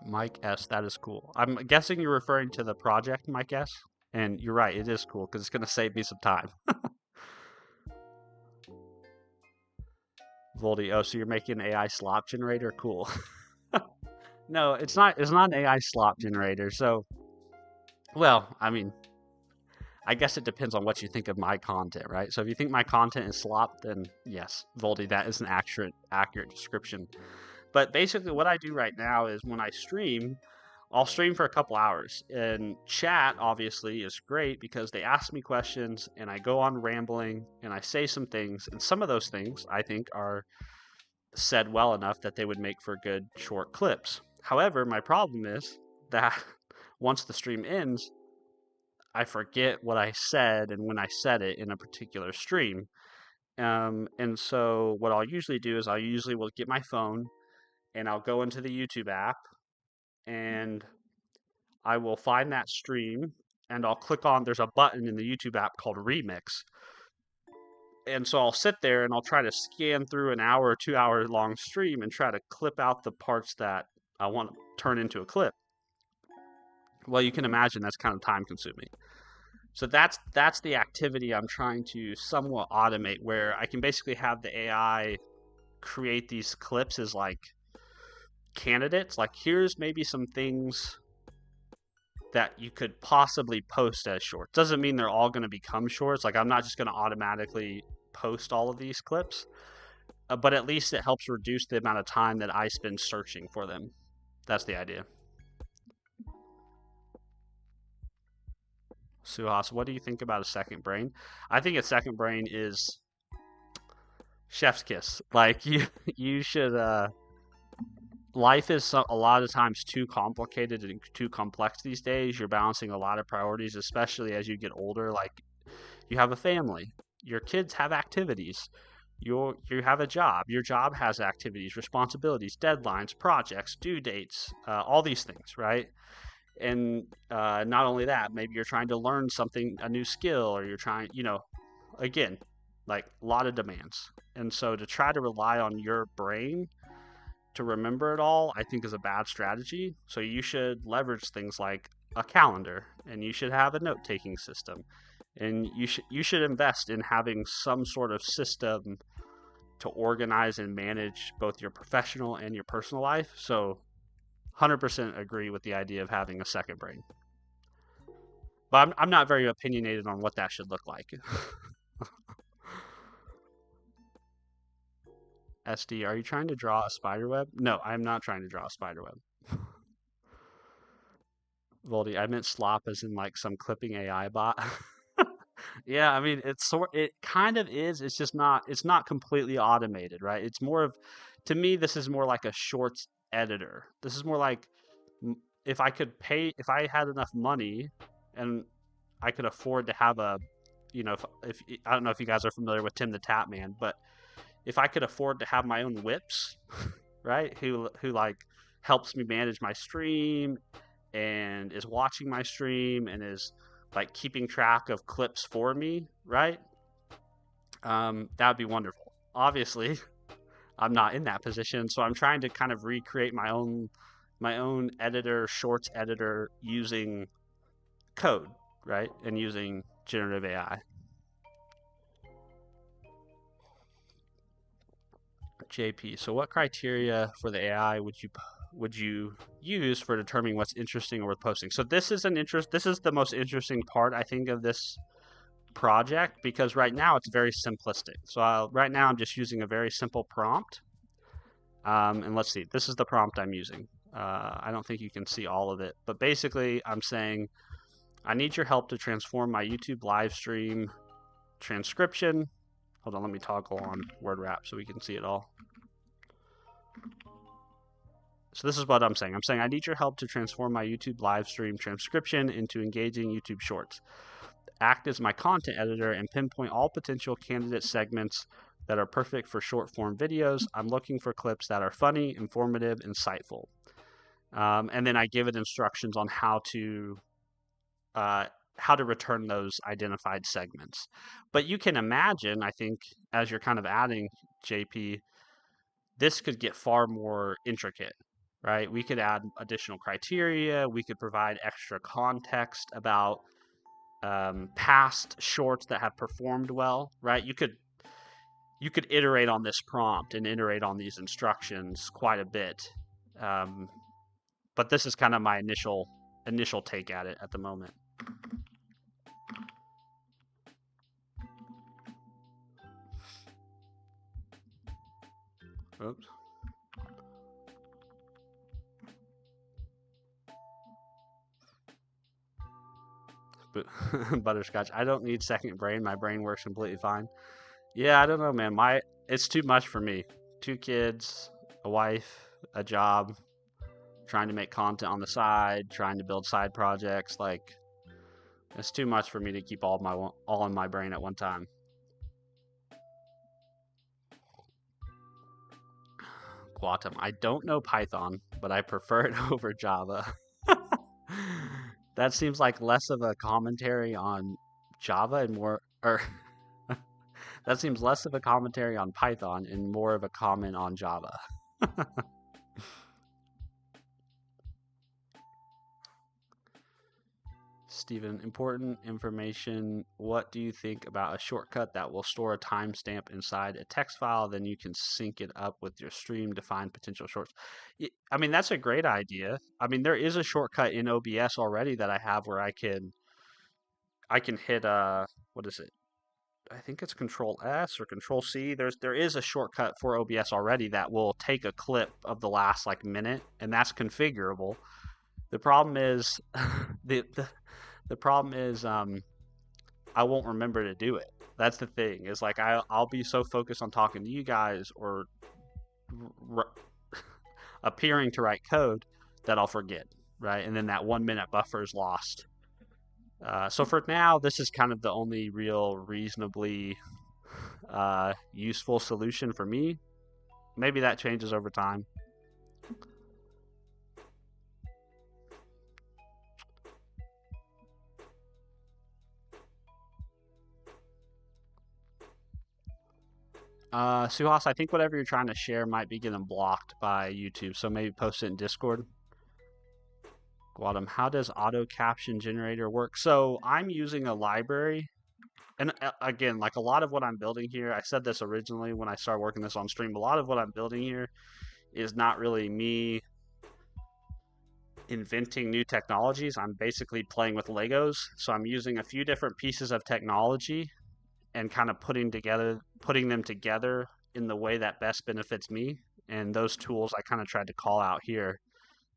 Mike S, that is cool. I'm guessing you're referring to the project, Mike S. And you're right, it is cool because it's going to save me some time. Voldy, oh, so you're making an AI slop generator? Cool. No, it's not an AI slop generator. So, well, I mean, I guess it depends on what you think of my content, right? So if you think my content is slop, then yes, Voldy, that is an accurate description. But basically what I do right now is when I stream, I'll stream for a couple hours. And chat, obviously, is great because they ask me questions and I go on rambling and I say some things. And some of those things, I think, are said well enough that they would make for good short clips. However, my problem is that once the stream ends, I forget what I said and when I said it in a particular stream. And so what I'll usually do is I usually will get my phone and I'll go into the YouTube app and I will find that stream and I'll click on, there's a button in the YouTube app called Remix. And so I'll sit there and I'll try to scan through an hour or 2 hour long stream and try to clip out the parts that I want to turn into a clip. Well, you can imagine that's kind of time consuming. So that's the activity I'm trying to somewhat automate, where I can basically have the AI create these clips as like candidates. Like, here's maybe some things that you could possibly post as shorts. Doesn't mean they're all going to become shorts. Like, I'm not just going to automatically post all of these clips, but at least it helps reduce the amount of time that I spend searching for them. That's the idea. Suhas, what do you think about a second brain? I think a second brain is chef's kiss. Like, you should. Life is a lot of times too complicated and too complex these days. You're balancing a lot of priorities, especially as you get older. Like, you have a family, your kids have activities, you have a job, your job has activities, responsibilities, deadlines, projects, due dates, all these things, right? And not only that, maybe you're trying to learn something, a new skill, or you're trying, again, like a lot of demands. And so to try to rely on your brain to remember it all, I think is a bad strategy. So you should leverage things like a calendar, and you should have a note-taking system, and you should invest in having some sort of system to organize and manage both your professional and your personal life. So 100% agree with the idea of having a second brain. But I'm not very opinionated on what that should look like. SD, are you trying to draw a spider web? No, I'm not trying to draw a spider web. Voldy, I meant slop as in like some clipping AI bot. Yeah, I mean it kind of is. It's not completely automated, right? It's more of, to me, this is more like a shorts editor. This is more like, if if I had enough money and I could afford to have a, if I don't know if you guys are familiar with Tim the Tap Man, but if I could afford to have my own whips, right? Who like helps me manage my stream and is watching my stream and is like keeping track of clips for me, right? That would be wonderful. Obviously, I'm not in that position, so I'm trying to kind of recreate my own editor, shorts editor, using code, right? And using generative AI. JP, so what criteria for the AI would you use for determining what's interesting or worth posting? So this is the most interesting part, I think, of this project, because right now it's very simplistic. So right now I'm just using a very simple prompt. And let's see, this is the prompt I'm using. I don't think you can see all of it, but basically I'm saying, I need your help to transform my YouTube live stream transcription. Hold on, let me toggle on word wrap so we can see it all. So this is what I'm saying. I'm saying, I need your help to transform my YouTube live stream transcription into engaging YouTube shorts. Act as my content editor and pinpoint all potential candidate segments that are perfect for short form videos. I'm looking for clips that are funny, informative, insightful. And then I give it instructions on how to return those identified segments. But you can imagine, I think, as you're kind of adding, JP, this could get far more intricate, right? We could add additional criteria. We could provide extra context about past shorts that have performed well, right? You could iterate on this prompt and iterate on these instructions quite a bit. But this is kind of my initial take at it at the moment. Oops. Butterscotch. I don't need second brain. My brain works completely fine. Yeah, I don't know, man. It's too much for me. 2 kids, a wife, a job, trying to make content on the side, trying to build side projects. Like, it's too much for me to keep all in my brain at one time. Quantum. I don't know Python, but I prefer it over Java. That seems like less of a commentary on Java and more, or that seems less of a commentary on Python and more of a comment on Java. Stephen, important information. What do you think about a shortcut that will store a timestamp inside a text file? Then you can sync it up with your stream to find potential shorts. I mean, that's a great idea. I mean, there is a shortcut in OBS already that I have where I can hit what is it? I think it's Control S or Control C. There is a shortcut for OBS already that will take a clip of the last like minute, and that's configurable. The problem is the problem is I won't remember to do it. That's the thing. Is like I'll be so focused on talking to you guys or appearing to write code that I'll forget, right? And then that 1 minute buffer is lost. So for now, this is kind of the only real reasonably useful solution for me. Maybe that changes over time. Suhas, I think whatever you're trying to share might be getting blocked by YouTube, so maybe post it in Discord. Guadam, how does auto caption generator work? So I'm using a library, and again, like a lot of what I'm building here, I said this originally when I started working this on stream, a lot of what I'm building here is not really me inventing new technologies. I'm basically playing with Legos. So I'm using a few different pieces of technology and kind of putting them together in the way that best benefits me. And those tools I kind of tried to call out here.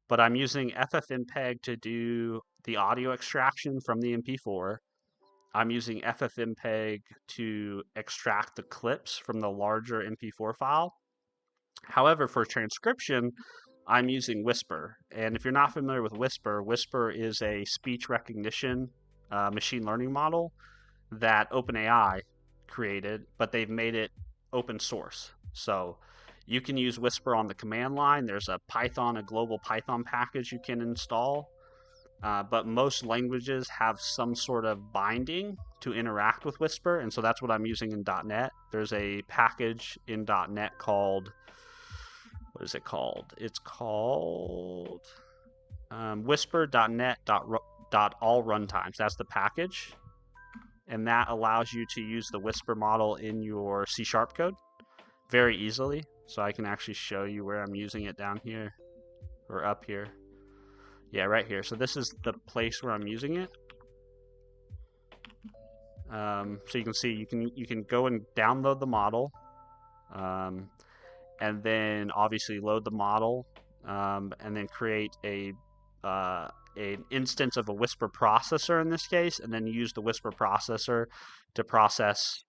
But I'm using FFmpeg to do the audio extraction from the MP4. I'm using FFmpeg to extract the clips from the larger MP4 file. However, for transcription, I'm using Whisper. And if you're not familiar with Whisper, Whisper is a speech recognition machine learning model that OpenAI created, but they've made it open source. So you can use Whisper on the command line. There's a global Python package you can install. But most languages have some sort of binding to interact with Whisper, and so that's what I'm using in .NET. There's a package in .NET called, what is it called? It's called whisper.net.all runtimes. That's the package, and that allows you to use the Whisper model in your C# code very easily. So I can actually show you where I'm using it down here or up here. Yeah, right here. So this is the place where I'm using it. So you can see you can go and download the model, and then obviously load the model, and then create an instance of a Whisper processor in this case, and then use the Whisper processor to process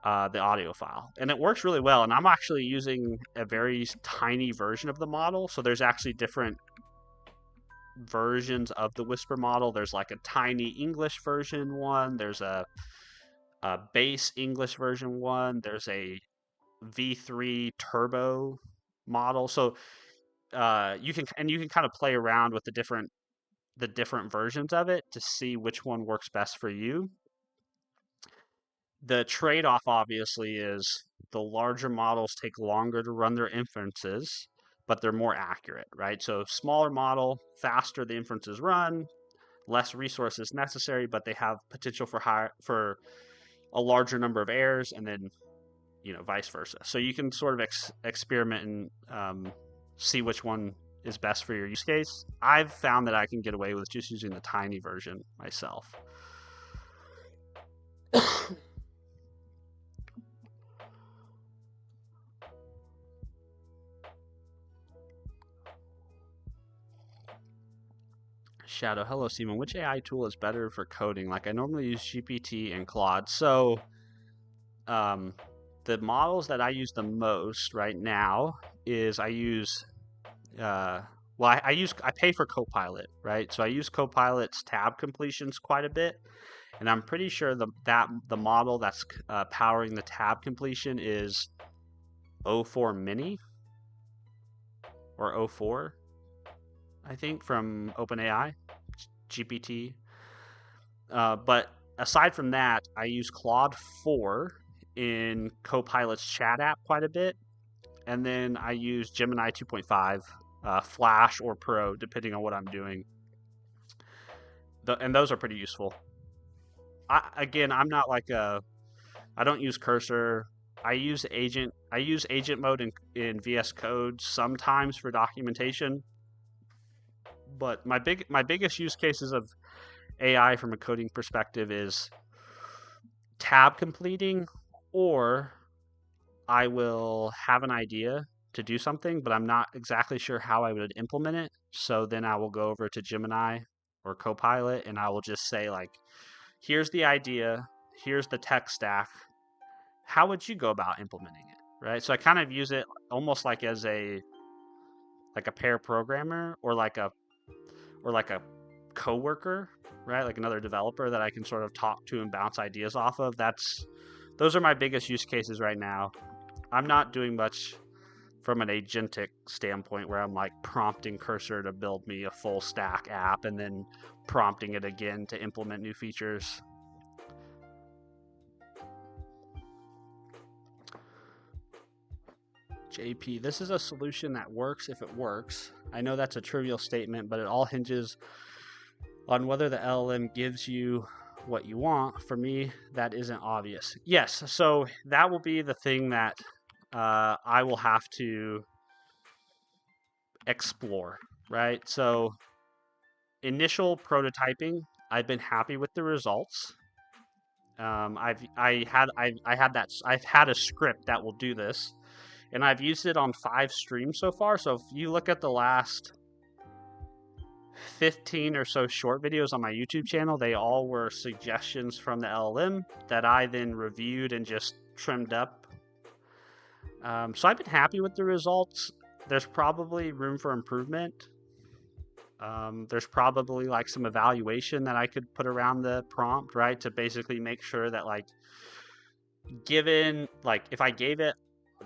the audio file. And it works really well. And I'm actually using a very tiny version of the model. So there's actually different versions of the Whisper model. There's like a tiny English version one. There's a base English version one. There's a V3 turbo model. So you can kind of play around with the different versions of it to see which one works best for you. The trade-off obviously is the larger models take longer to run their inferences, but they're more accurate, right? So smaller model, faster the inferences run, less resources necessary, but they have potential for a larger number of errors, and then vice versa. So you can sort of experiment and see which one is best for your use case. I've found that I can get away with just using the tiny version myself. Shadow, hello Simon. Which AI tool is better for coding? Like I normally use GPT and Claude. So the models that I use the most right now is I use I pay for Copilot, right? So I use Copilot's tab completions quite a bit, and I'm pretty sure the model that's powering the tab completion is O4 Mini. or o4, I think, from OpenAI, GPT. But aside from that, I use Claude 4 in Copilot's chat app quite a bit. And then I use Gemini 2.5, Flash or Pro, depending on what I'm doing. And those are pretty useful. I'm not like I don't use Cursor. I use agent mode in VS Code sometimes for documentation. But my biggest use cases of AI from a coding perspective is tab completing, or I will have an idea to do something, but I'm not exactly sure how I would implement it. So then I will go over to Gemini or Copilot and I will just say, like, here's the idea, here's the tech stack. How would you go about implementing it? Right. So I kind of use it almost like as a pair programmer or like a coworker, right? Like another developer that I can sort of talk to and bounce ideas off of. Those are my biggest use cases right now. I'm not doing much from an agentic standpoint where I'm like prompting Cursor to build me a full stack app and then prompting it again to implement new features. JP, this is a solution that works if it works. I know that's a trivial statement, but it all hinges on whether the LLM gives you what you want. For me, that isn't obvious. Yes, so that will be the thing that I will have to explore, right? So initial prototyping, I've been happy with the results. I've had a script that will do this, and I've used it on 5 streams so far. So if you look at the last 15 or so short videos on my YouTube channel, they all were suggestions from the LLM that I then reviewed and just trimmed up. So I've been happy with the results. There's probably room for improvement. There's probably like some evaluation that I could put around the prompt, right? To basically make sure that, like, given, like, if I gave it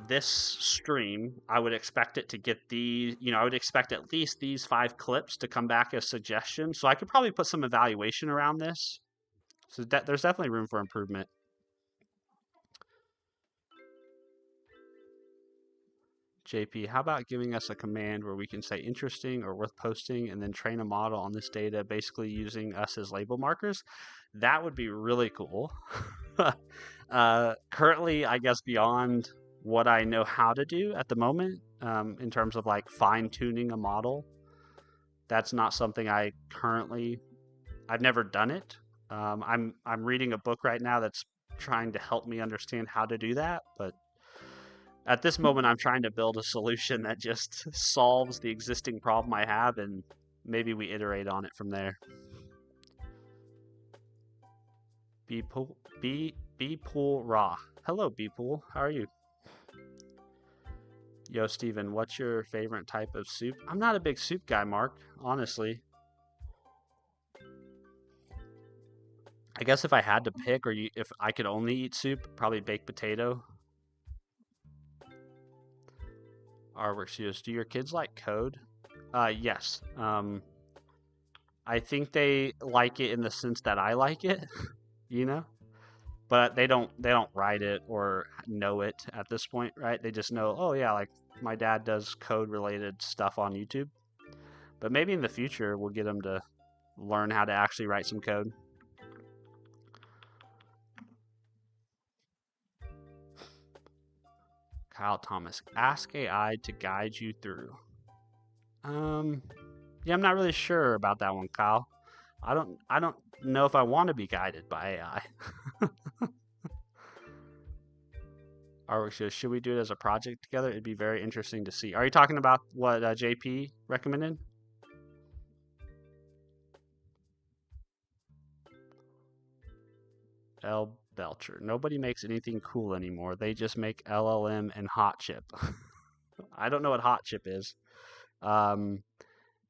this stream, I would expect it to get I would expect at least these 5 clips to come back as suggestions. So I could probably put some evaluation around this. So there's definitely room for improvement. JP, how about giving us a command where we can say interesting or worth posting and then train a model on this data, basically using us as label markers? That would be really cool. Currently, I guess beyond what I know how to do at the moment, in terms of like fine tuning a model, that's not something I've never done it. I'm reading a book right now that's trying to help me understand how to do that, but at this moment, I'm trying to build a solution that just solves the existing problem I have, and maybe we iterate on it from there. Bpool Raw. Hello, Bpool. How are you? Yo, Steven, what's your favorite type of soup? I'm not a big soup guy, Mark, honestly. I guess if I had to pick, if I could only eat soup, probably baked potato. Artworks, do your kids like code? Yes. I think they like it in the sense that I like it, you know? But they don't write it or know it at this point, right? They just know, oh yeah, like my dad does code related stuff on YouTube. But maybe in the future we'll get them to learn how to actually write some code. Kyle Thomas, ask AI to guide you through. Yeah, I'm not really sure about that one, Kyle. I don't know if I want to be guided by AI. Artwork, should we do it as a project together? It'd be very interesting to see. Are you talking about what JP recommended? L. Belcher. Nobody makes anything cool anymore. They just make LLM and Hot Chip. I don't know what Hot Chip is. And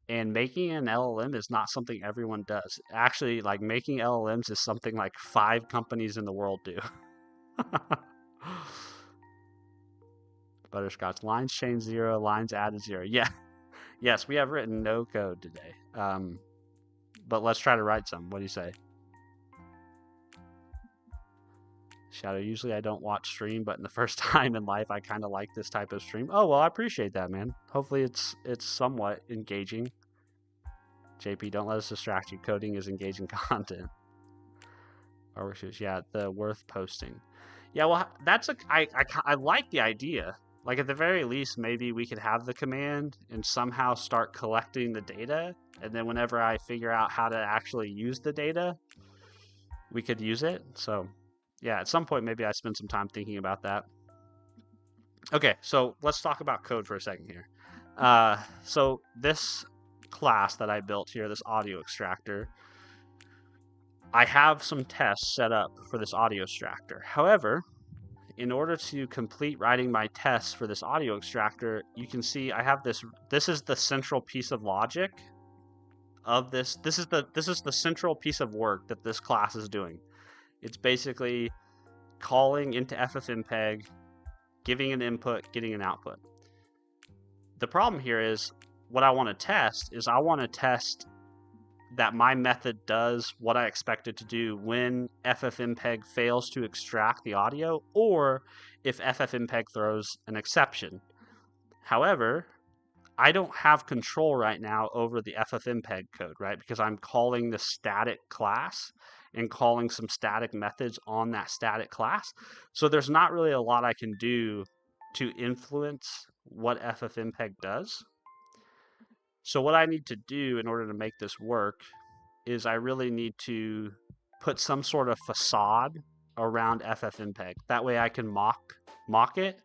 making an LLM is not something everyone does. Actually, like, making LLMs is something like 5 companies in the world do. Butterscotch. Lines change 0, lines added 0. Yeah. Yes, we have written no code today. But let's try to write some. What do you say? Shadow, usually I don't watch stream, but in the first time in life, I kind of like this type of stream. Oh, well, I appreciate that, man. Hopefully it's somewhat engaging. JP, don't let us distract you. Coding is engaging content. Or yeah, the worth posting. Yeah, well, that's I like the idea. Like at the very least, maybe we could have the command and somehow start collecting the data, and then whenever I figure out how to actually use the data, we could use it. So, yeah, at some point maybe I spend some time thinking about that. Okay, so let's talk about code for a second here. So this class that I built here, this audio extractor, I have some tests set up for this audio extractor. However, in order to complete writing my tests for this audio extractor, you can see I have this. This is the central piece of logic of this. This is the central piece of work that this class is doing. It's basically calling into FFmpeg, giving an input, getting an output. The problem here is what I want to test is I want to test that my method does what I expect it to do when FFmpeg fails to extract the audio, or if FFmpeg throws an exception. However, I don't have control right now over the FFmpeg code, right? Because I'm calling the static class and calling some static methods on that static class. So there's not really a lot I can do to influence what FFmpeg does. So what I need to do in order to make this work is I really need to put some sort of facade around FFmpeg. That way I can mock it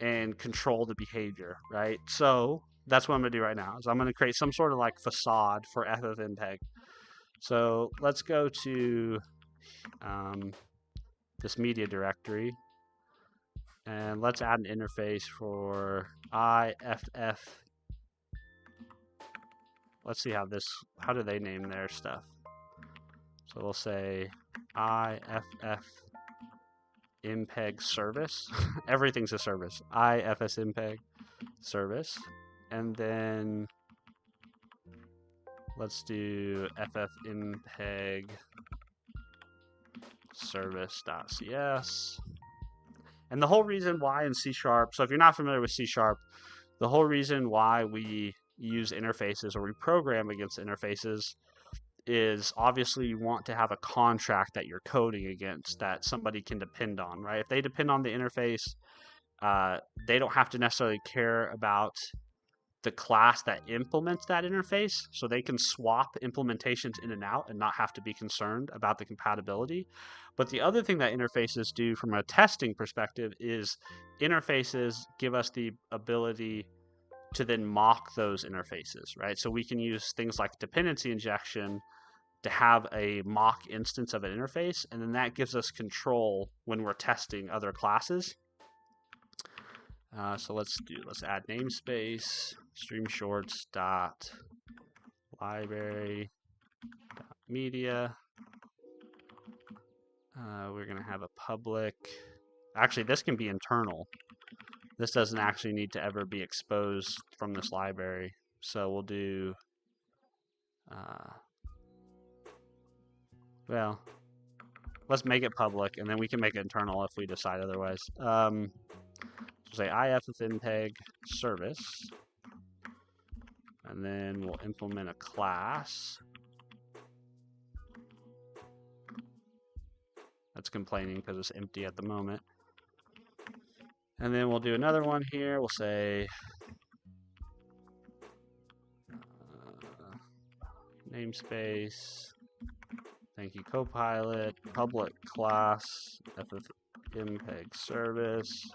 and control the behavior, right? So that's what I'm gonna do right now. Is I'm gonna create some sort of like facade for FFmpeg. So let's go to this media directory, and let's add an interface for IFF. Let's see how do they name their stuff? So we'll say IFF impeg service. Everything's a service. IFSmpeg service. And then let's do FFmpeg service.cs. And the whole reason why in C#, so if you're not familiar with C#, the whole reason why we use interfaces or we program against interfaces is obviously you want to have a contract that you're coding against that somebody can depend on, right? If they depend on the interface, they don't have to necessarily care about the class that implements that interface, so they can swap implementations in and out and not have to be concerned about the compatibility. But the other thing that interfaces do from a testing perspective is interfaces give us the ability to then mock those interfaces, right? So we can use things like dependency injection to have a mock instance of an interface, and then that gives us control when we're testing other classes. So let's add namespace stream shorts dot library dot media. We're gonna have a public. Actually, this can be internal. This doesn't actually need to ever be exposed from this library. So we'll do. Well, let's make it public, and then we can make it internal if we decide otherwise. So say IFFmpeg service, and then we'll implement a class. That's complaining because it's empty at the moment. And then we'll do another one here. We'll say namespace. Thank you, Copilot. Public class FFmpeg service.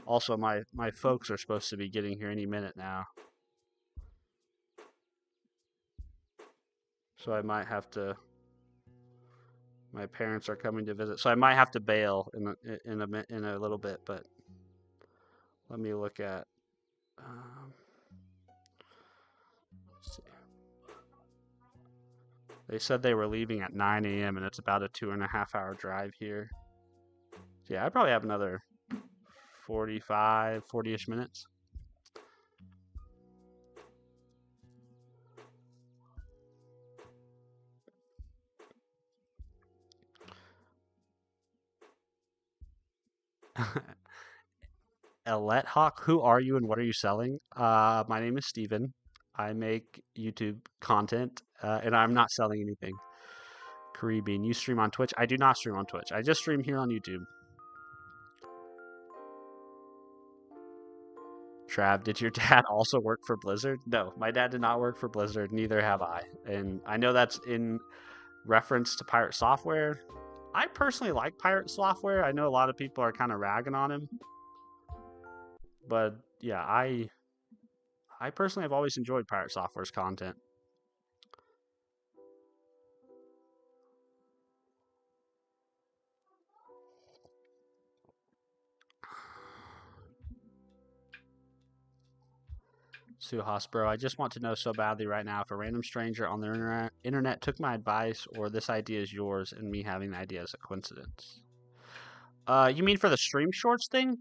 Also, my folks are supposed to be getting here any minute now. So I might have to. My parents are coming to visit, so I might have to bail in a little bit. But let me look at. Let's see. They said they were leaving at 9 a.m. and it's about a 2.5 hour drive here. Yeah, I probably have another 45, 40-ish minutes. Elette Hawk, who are you and what are you selling? My name is Steven. I make YouTube content, and I'm not selling anything. Caribbean, you stream on Twitch? I do not stream on Twitch. I just stream here on YouTube. Trav, did your dad also work for Blizzard? No, my dad did not work for Blizzard. Neither have I. And I know that's in reference to Pirate Software. I personally like Pirate Software. I know a lot of people are kind of ragging on him. But yeah, I personally have always enjoyed Pirate Software's content. Suhas, bro, I just want to know so badly right now if a random stranger on the internet took my advice or this idea is yours and me having the idea is a coincidence. You mean for the stream shorts thing?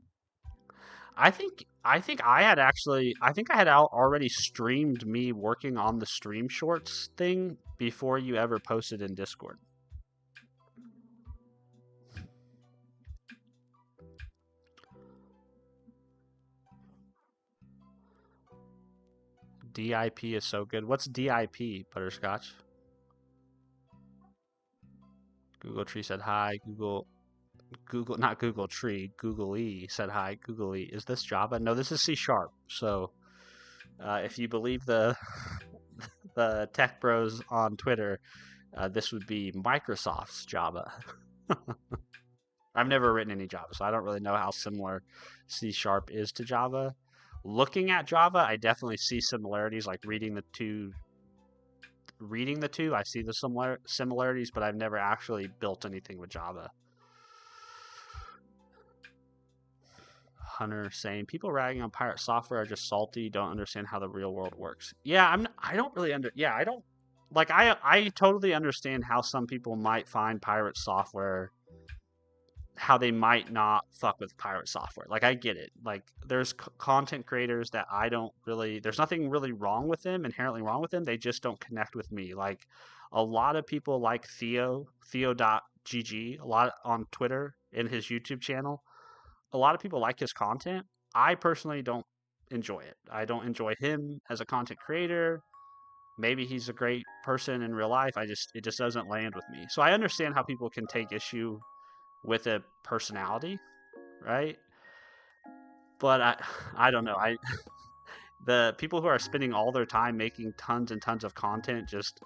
I think I had already streamed me working on the stream shorts thing before you ever posted in Discord. DIP is so good. What's DIP, Butterscotch? Google Tree said hi. Not Google Tree. Google E said hi. Google E. Is this Java? No, this is C#. So, if you believe the tech bros on Twitter, this would be Microsoft's Java. I've never written any Java, so I don't really know how similar C# is to Java. Looking at Java, I definitely see similarities, like reading the two, I see the similarities, but I've never actually built anything with Java. Hunter saying people ragging on Pirate Software are just salty, don't understand how the real world works. Yeah, I don't really I totally understand how some people might find Pirate Software, how they might not fuck with Pirate Software. Like, I get it. Like, there's content creators that there's nothing really wrong with them, inherently wrong with them. They just don't connect with me. Like, a lot of people like Theo.gg, a lot on Twitter, in his YouTube channel. A lot of people like his content. I personally don't enjoy it. I don't enjoy him as a content creator. Maybe he's a great person in real life. It just doesn't land with me. So I understand how people can take issue with a personality, right? But I don't know. The people who are spending all their time making tons and tons of content, just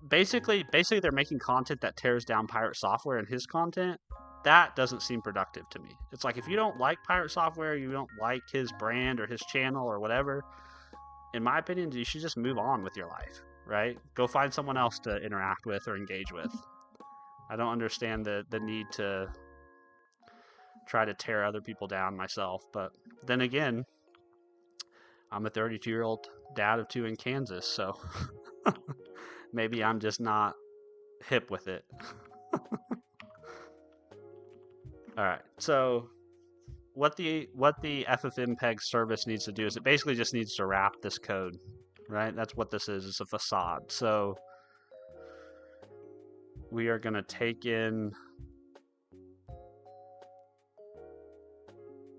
basically they're making content that tears down Pirate Software and his content. That doesn't seem productive to me. It's like, if you don't like Pirate Software, you don't like his brand or his channel or whatever, in my opinion, you should just move on with your life, right? Go find someone else to interact with or engage with. I don't understand the need to try to tear other people down myself. But then again, I'm a 32-year-old dad of 2 in Kansas, so maybe I'm just not hip with it. All right, so what the FFmpeg service needs to do is it basically just needs to wrap this code, right? That's what this is. It's a facade. So we are going to take in,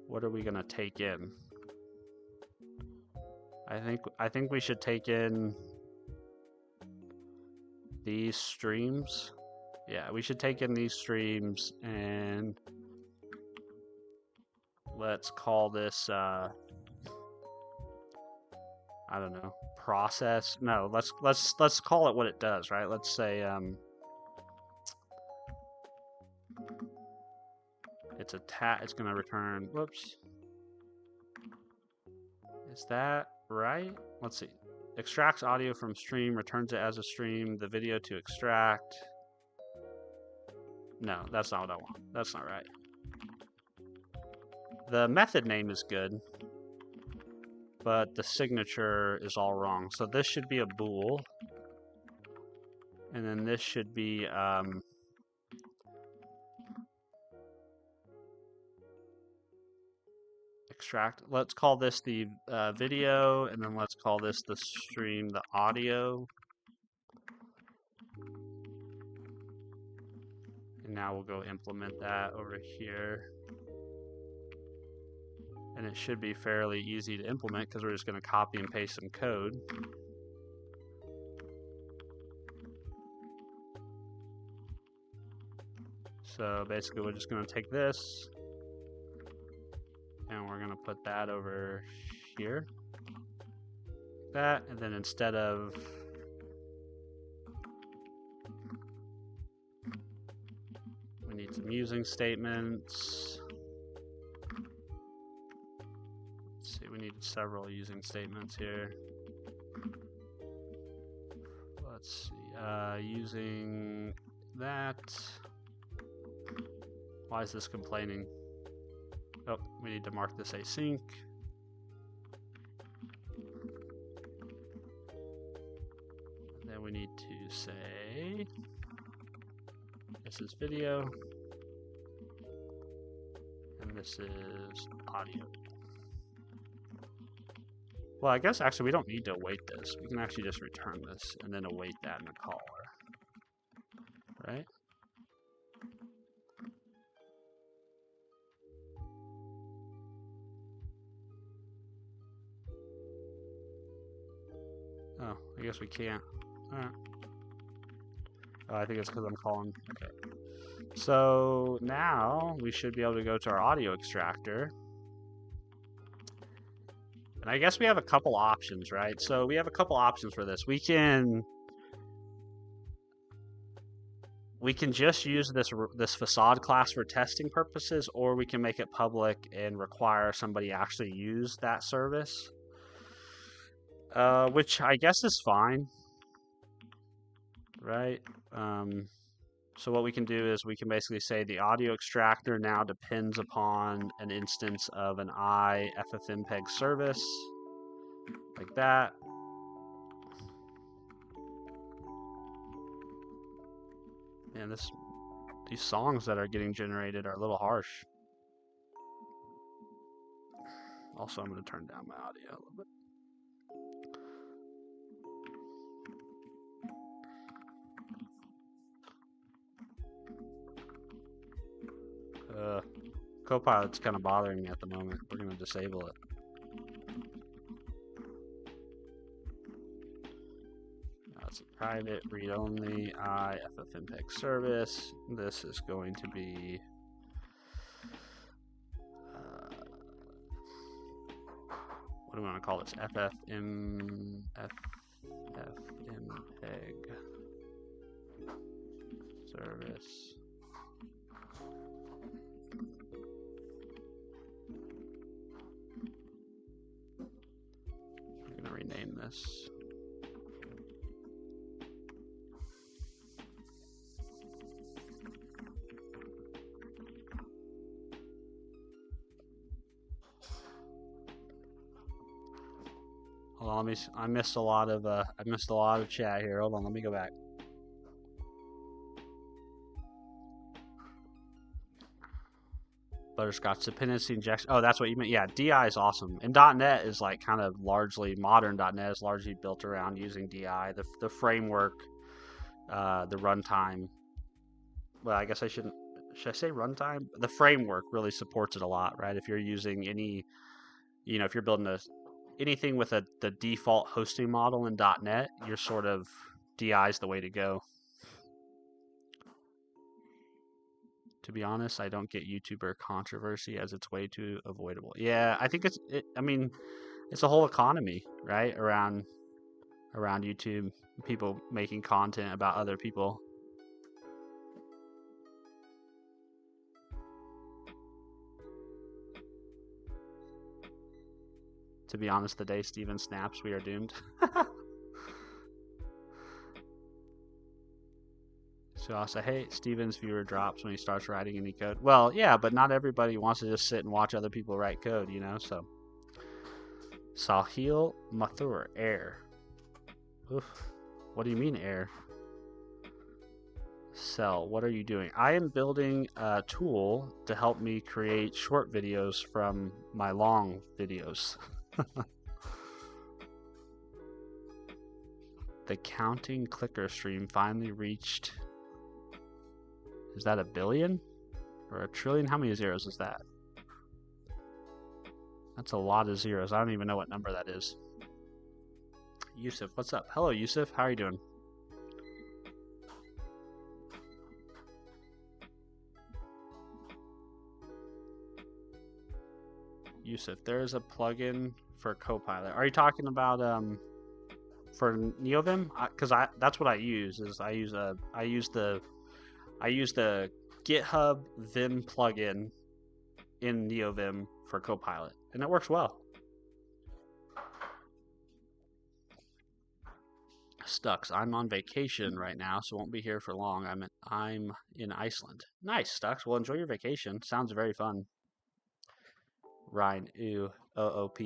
what are we going to take in? I think we should take in these streams. Yeah, we should take in these streams, and let's call this I don't know, process. No, let's call it what it does, right? Let's say it's going to return, whoops. Is that right? Let's see. Extracts audio from stream, returns it as a stream, the video to extract. No, that's not what I want. That's not right. The method name is good, but the signature is all wrong. So this should be a bool, and then this should be extract. Let's call this the video, and then let's call this the stream, the audio. And now we'll go implement that over here. And it should be fairly easy to implement because we're just going to copy and paste some code. So basically we're just going to take this and we're going to put that over here. That, and then instead of we need some using statements. Let's see, we need several using statements here. Let's see, using that. Why is this complaining? Oh, we need to mark this async. And then we need to say, this is video, and this is audio. Well, I guess actually we don't need to await this. We can actually just return this and then await that in the caller, right? Oh, I guess we can't. Alright. Oh, I think it's because I'm calling. Okay. So now we should be able to go to our audio extractor. And I guess we have a couple options, right? So we have a couple options for this. We can just use this facade class for testing purposes, or we can make it public and require somebody actually use that service. Which I guess is fine, right? So what we can do is we can basically say the audio extractor now depends upon an instance of an IFFmpeg service, like that. Man, these songs that are getting generated are a little harsh. Also, I'm going to turn down my audio a little bit. Copilot's kind of bothering me at the moment. We're going to disable it. It's a private read-only IFFmpeg service. This is going to be what do we want to call this? FFmpeg service. I'm going to rename this. Hold on, I missed a lot of chat here. Hold on, let me go back. Butterscotch dependency injection. Oh, that's what you meant. Yeah, DI is awesome. And .NET is like kind of largely, modern .NET is largely built around using DI. The framework, the runtime. Well, I guess should I say runtime? The framework really supports it a lot, right? If you're using any, if you're building anything with the default hosting model in .NET, you're sort of, DI is the way to go. To be honest, I don't get YouTuber controversy as it's way too avoidable. Yeah, I think it's a whole economy, right? Around YouTube, people making content about other people. To be honest, the day Steven snaps, we are doomed. So I'll say, hey, Steven's viewer drops when he starts writing any code. Well, yeah, but not everybody wants to just sit and watch other people write code, so. Sahil Mathur, air. Oof. What do you mean air? Cell, what are you doing? I am building a tool to help me create short videos from my long videos. The counting clicker stream finally reached. Is that 1 billion? Or 1 trillion? How many zeros is that? That's a lot of zeros. I don't even know what number that is. Yusuf, what's up? Hello, Yusuf. How are you doing? Yusuf, there is a plugin for Copilot. Are you talking about for NeoVim? Because that's what I use. I use the GitHub Vim plugin in NeoVim for Copilot, and it works well. Stux, I'm on vacation right now, so won't be here for long. I'm in Iceland. Nice, Stux. Well, enjoy your vacation. Sounds very fun. Ryan, ooh, OOP.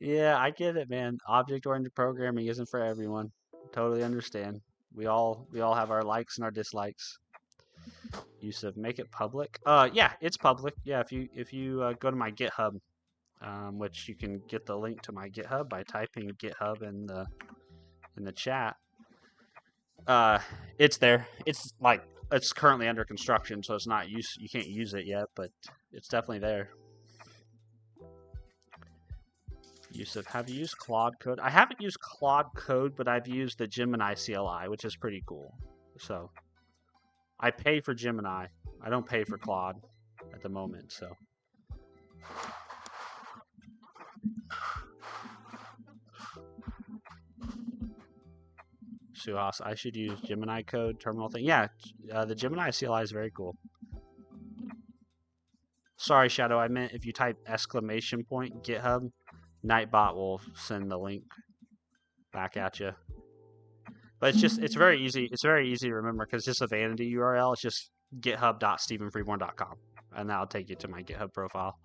Yeah, I get it, man. Object-oriented programming isn't for everyone. Totally understand. We all have our likes and our dislikes. Yusuf, make it public. Yeah, it's public. Yeah, if you go to my GitHub, which you can get the link to my GitHub by typing GitHub in the chat. It's there. It's currently under construction, so it's not you can't use it yet, but it's definitely there. Yusuf, have you used Claude Code? I haven't used Claude Code, but I've used the Gemini CLI, which is pretty cool. So I pay for Gemini. I don't pay for Claude at the moment, so. Suhas, I should use Gemini Code terminal thing. Yeah, the Gemini CLI is very cool. Sorry, Shadow, I meant if you type !GitHub, Nightbot will send the link back at you. But it's very easy. It's very easy to remember because it's just a vanity URL. It's just github.stephenfreeborn.com, and that'll take you to my GitHub profile.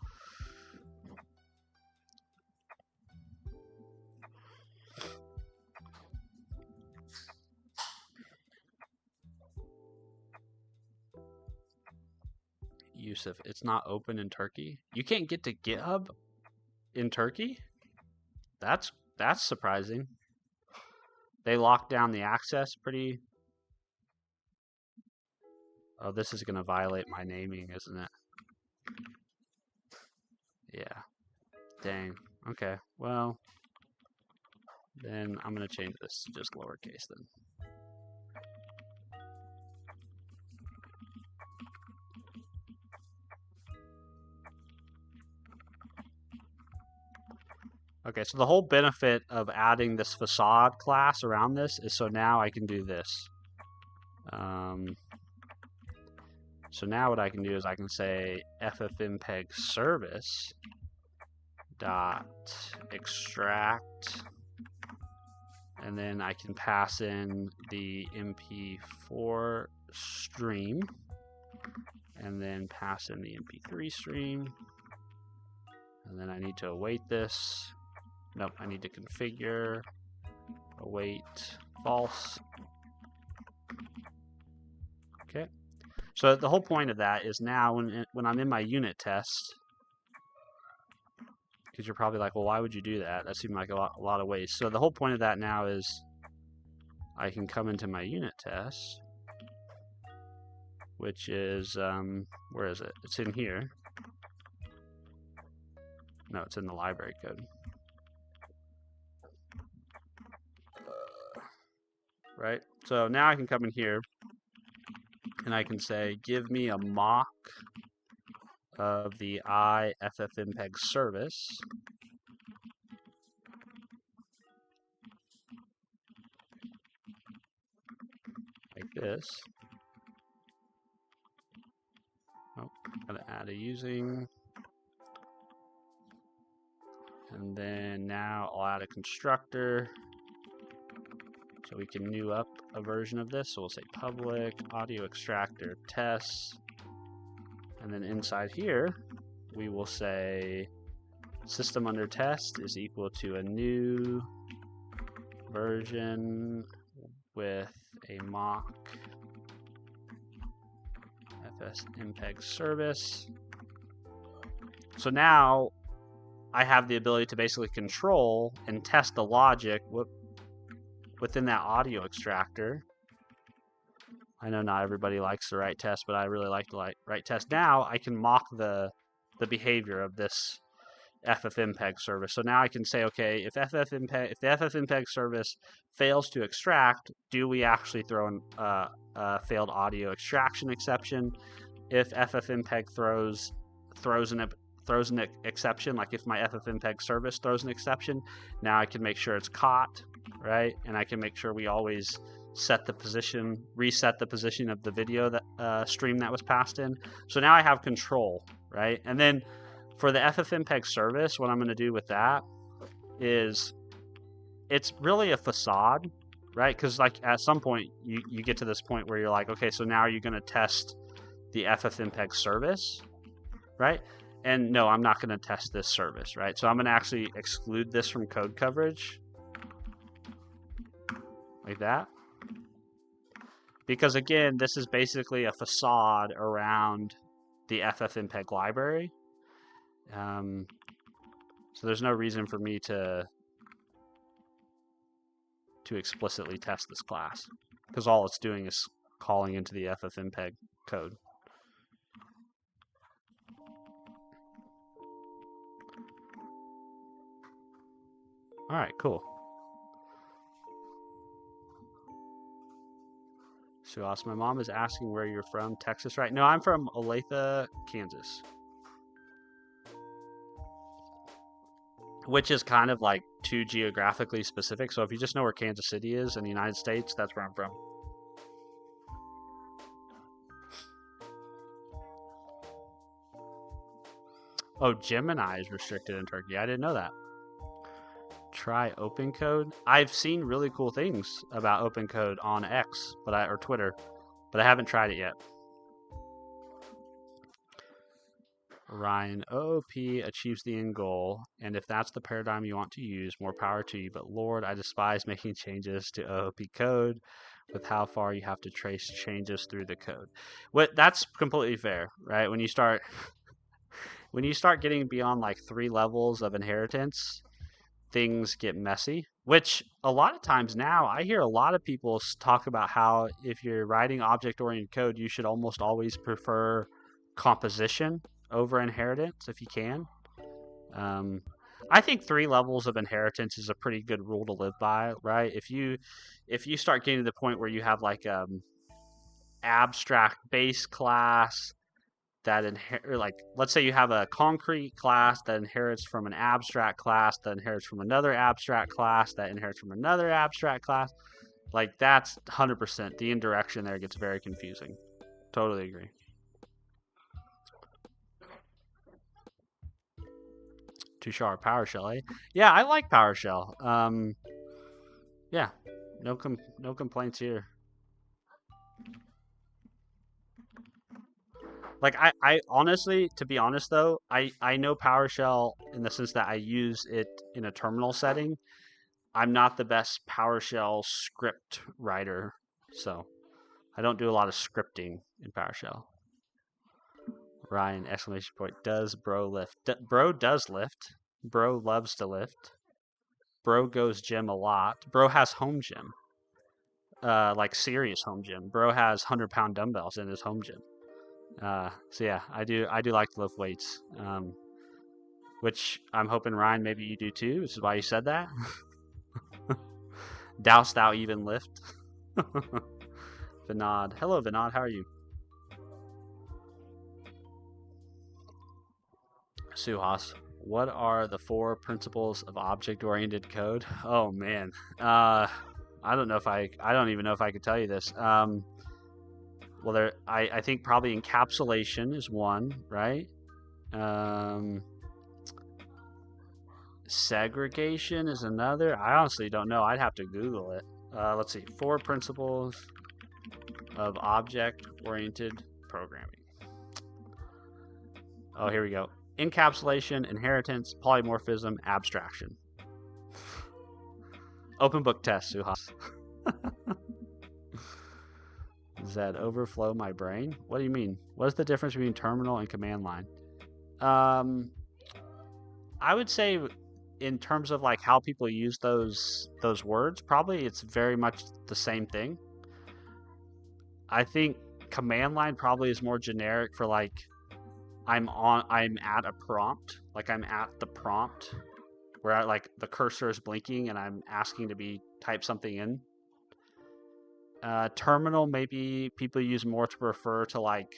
Yusuf, it's not open in Turkey. You can't get to GitHub in Turkey? That's surprising. They locked down the access pretty. Oh, this is going to violate my naming, isn't it? Yeah. Dang. Okay. Well, then I'm going to change this to just lowercase then. Okay, so the whole benefit of adding this facade class around this is so now I can do this. So now what I can do is I can say ffmpeg service dot extract, and then I can pass in the MP4 stream, and then pass in the MP3 stream, and then I need to await this. Nope, I need to configure, await, false. Okay. So the whole point of that is now when I'm in my unit test, because you're probably like, well, why would you do that? That seemed like a lot of ways. So the whole point of that now is I can come into my unit test, which is, where is it? It's in here. No, it's in the library code. Right? So now I can come in here and I can say, give me a mock of the IFFmpeg service. Like this. Oh, gotta add a using. And then now I'll add a constructor. So we can new up a version of this. So we'll say public audio extractor tests. And then inside here, we will say system under test is equal to a new version with a mock FFmpeg service. So now I have the ability to basically control and test the logic within that audio extractor. I know not everybody likes to write tests, but I really like to write tests. Now I can mock the behavior of this FFmpeg service. So now I can say, okay, if the FFmpeg service fails to extract, do we actually throw a failed audio extraction exception? If FFmpeg throws an exception, like if my FFmpeg service throws an exception, now I can make sure it's caught, right? And I can make sure we always reset the position of the video that stream that was passed in. So now I have control, right? And then for the FFmpeg service, what I'm going to do with that is it's really a facade, right? Because like at some point you get to this point where you're like, okay, so now you're going to test the FFmpeg service, right? And no, I'm not going to test this service, right? So I'm going to actually exclude this from code coverage like that. Because again, this is basically a facade around the FFmpeg library. So there's no reason for me to explicitly test this class, because all it's doing is calling into the FFmpeg code. All right, cool. So awesome. My mom is asking where you're from. Texas, right? No, I'm from Olathe, Kansas. Which is kind of like too geographically specific. So if you just know where Kansas City is in the United States, that's where I'm from. Oh, Gemini is restricted in Turkey. I didn't know that. Try OpenCode. I've seen really cool things about OpenCode on X, or Twitter, but I haven't tried it yet. Ryan, OOP achieves the end goal, and if that's the paradigm you want to use, more power to you. But Lord, I despise making changes to OOP code with how far you have to trace changes through the code. That's completely fair, right? When you start getting beyond like 3 levels of inheritance, things get messy, which a lot of times now I hear a lot of people talk about how if you're writing object-oriented code, you should almost always prefer composition over inheritance if you can. I think 3 levels of inheritance is a pretty good rule to live by, right? If you start getting to the point where you have like abstract base class that like let's say you have a concrete class that inherits from an abstract class that inherits from another abstract class that inherits from another abstract class, like that's 100%. The indirection there gets very confusing. Totally agree. Tushar, PowerShell, eh? Yeah, I like PowerShell. Yeah, no complaints here. Like I honestly, to be honest though, I know PowerShell in the sense that I use it in a terminal setting. I'm not the best PowerShell script writer, so I don't do a lot of scripting in PowerShell. Ryan, exclamation point, does bro lift? Bro does lift. Bro loves to lift. Bro goes gym a lot. Bro has home gym. Like serious home gym. Bro has 100-pound dumbbells in his home gym. So yeah, I do like to lift weights. Which I'm hoping, Ryan, maybe you do too. This is why you said that. Douse thou even lift? Vinod. Hello, Vinod. How are you? Suhas. What are the 4 principles of object-oriented code? Oh man. I don't even know if I could tell you this. Well, I think probably encapsulation is one, right? Segregation is another. I honestly don't know. I'd have to Google it. Let's see. 4 principles of object-oriented programming. Oh, here we go. Encapsulation, inheritance, polymorphism, abstraction. Open book test, Suhas. Zed, overflow my brain? What do you mean? What is the difference between terminal and command line? Um, I would say in terms of like how people use those words, probably it's very much the same thing. I think command line probably is more generic for like I'm at a prompt, like I'm at the prompt where like the cursor is blinking and I'm asking to be type something in. Terminal maybe people use more to refer to like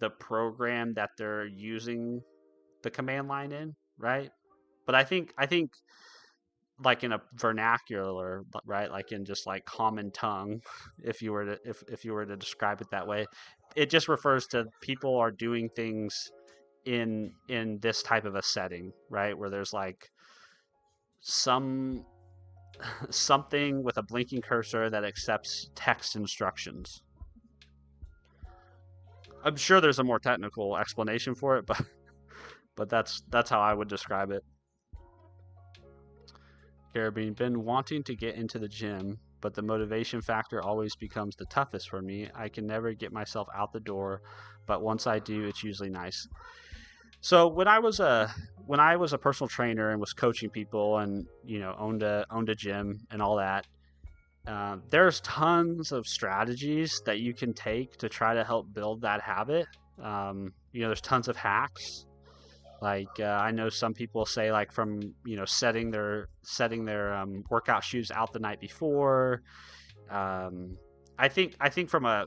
the program that they're using the command line in, right? But I think like in a vernacular, right, like in just like common tongue, if you were to describe it that way, it just refers to people are doing things in this type of a setting, right, where there's like some something with a blinking cursor that accepts text instructions. I'm sure there's a more technical explanation for it, but that's how I would describe it. Carabine, been wanting to get into the gym, but the motivation factor always becomes the toughest for me. I can never get myself out the door, but once I do, it's usually nice. So when I was a personal trainer and was coaching people and owned a gym and all that, there's tons of strategies that you can take to try to help build that habit. There's tons of hacks. Like I know some people say like from setting their workout shoes out the night before. Um, I think from a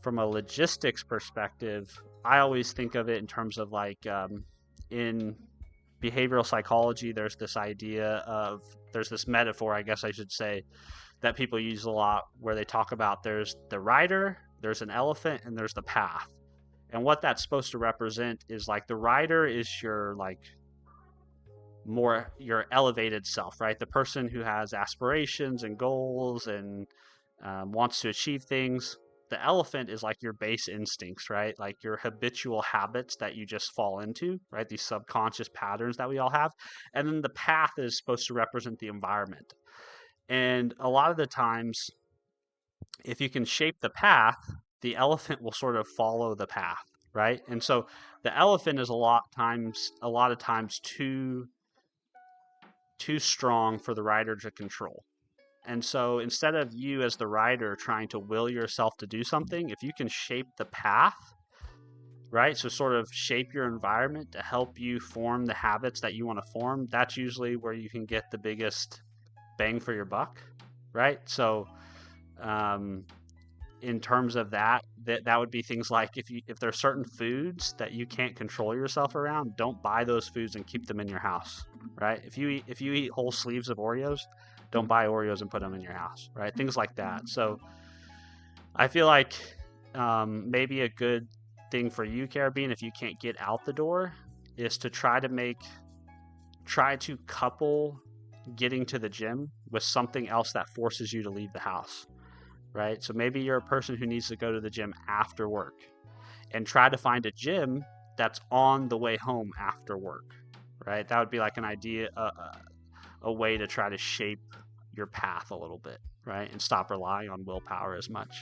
logistics perspective, I always think of it in terms of like in behavioral psychology. There's this metaphor, I guess I should say, that people use a lot where they talk about there's the rider, there's an elephant, and there's the path. And what that's supposed to represent is like the rider is your like more your elevated self, right? The person who has aspirations and goals and wants to achieve things. The elephant is like your base instincts, right? Like your habitual habits that you just fall into, right? These subconscious patterns that we all have. And then the path is supposed to represent the environment. And a lot of the times, if you can shape the path, the elephant will sort of follow the path, right? And so the elephant is a lot of times too strong for the rider to control. And so instead of you as the rider trying to will yourself to do something, if you can shape the path, right? So sort of shape your environment to help you form the habits that you want to form, that's usually where you can get the biggest bang for your buck, right? So um, in terms of that would be things like if there are certain foods that you can't control yourself around, don't buy those foods and keep them in your house, right? If you eat whole sleeves of Oreos, don't buy Oreos and put them in your house, right? Things like that. So I feel like maybe a good thing for you, Caribbean, if you can't get out the door, is to try to couple getting to the gym with something else that forces you to leave the house, right? So maybe you're a person who needs to go to the gym after work and try to find a gym that's on the way home after work, right? That would be like an idea, a way to try to shape your path a little bit, right? And stop relying on willpower as much.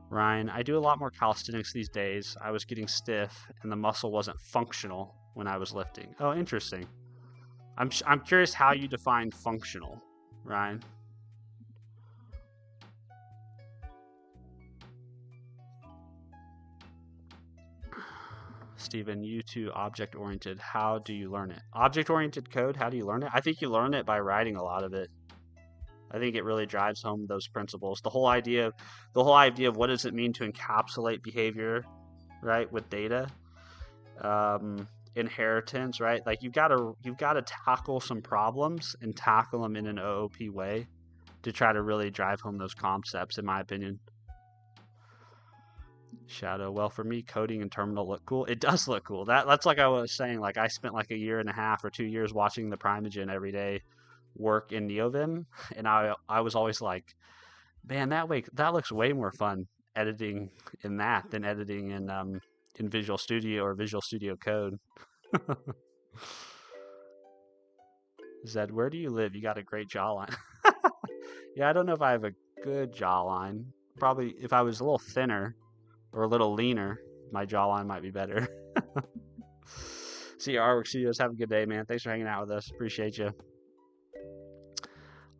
Ryan, I do a lot more calisthenics these days. I was getting stiff and the muscle wasn't functional when I was lifting. Oh, interesting. I'm curious how you define functional, Ryan. Stephen, you too, object oriented. How do you learn it? Object oriented code, how do you learn it? I think you learn it by writing a lot of it. I think it really drives home those principles. The whole idea of what does it mean to encapsulate behavior, right, with data, inheritance, right? Like you've got to tackle some problems and tackle them in an OOP way to try to really drive home those concepts, in my opinion. Shadow. Well, for me, coding and terminal look cool. It does look cool. That's like I was saying. Like I spent like a year and a half or 2 years watching the Primeagen every day work in NeoVim, and I was always like, man, that looks way more fun editing in that than editing in Visual Studio or Visual Studio Code. Zed, where do you live? You got a great jawline. Yeah, I don't know if I have good jawline. Probably if I was a little thinner or a little leaner, my jawline might be better. See you, Artwork Studios. Have a good day, man. Thanks for hanging out with us. Appreciate you.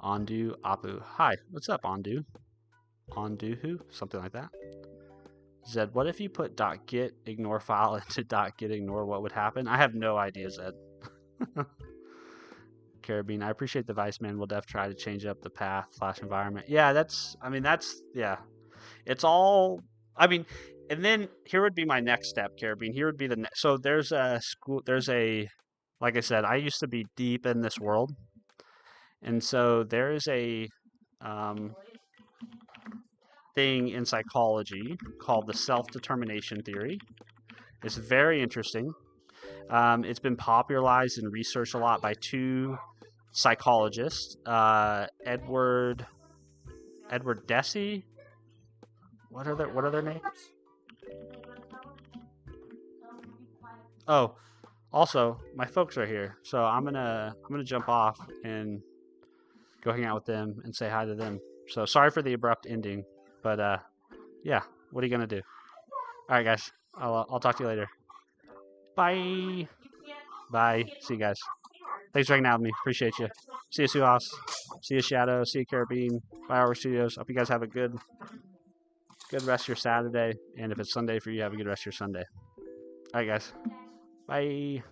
Ondu Apu. Hi, what's up, Ondu? Ondu who? Something like that. Zed, what if you put .git ignore file into .git ignore? What would happen? I have no idea, Zed. Carabine, I appreciate the advice, man. We'll def try to change up the path / environment. Yeah, yeah. It's all, and then here would be my next step, Carabine. Here would be so there's a school, like I said, I used to be deep in this world. And so there is a thing in psychology called the self-determination theory. It's very interesting. It's been popularized and researched a lot by two psychologists, Edward Deci. What are their names? Oh, also my folks are here, so I'm gonna jump off and go hang out with them and say hi to them. So sorry for the abrupt ending, but yeah, what are you gonna do? All right, guys, I'll talk to you later. Bye. Bye. See you guys. Thanks for hanging out with me. Appreciate you. See you, Suhas. See you, Shadow. See you, Carabine. Bye, Artwork Studios. Hope you guys have a good rest of your Saturday. And if it's Sunday for you, have a good rest of your Sunday. All right, guys. Bye.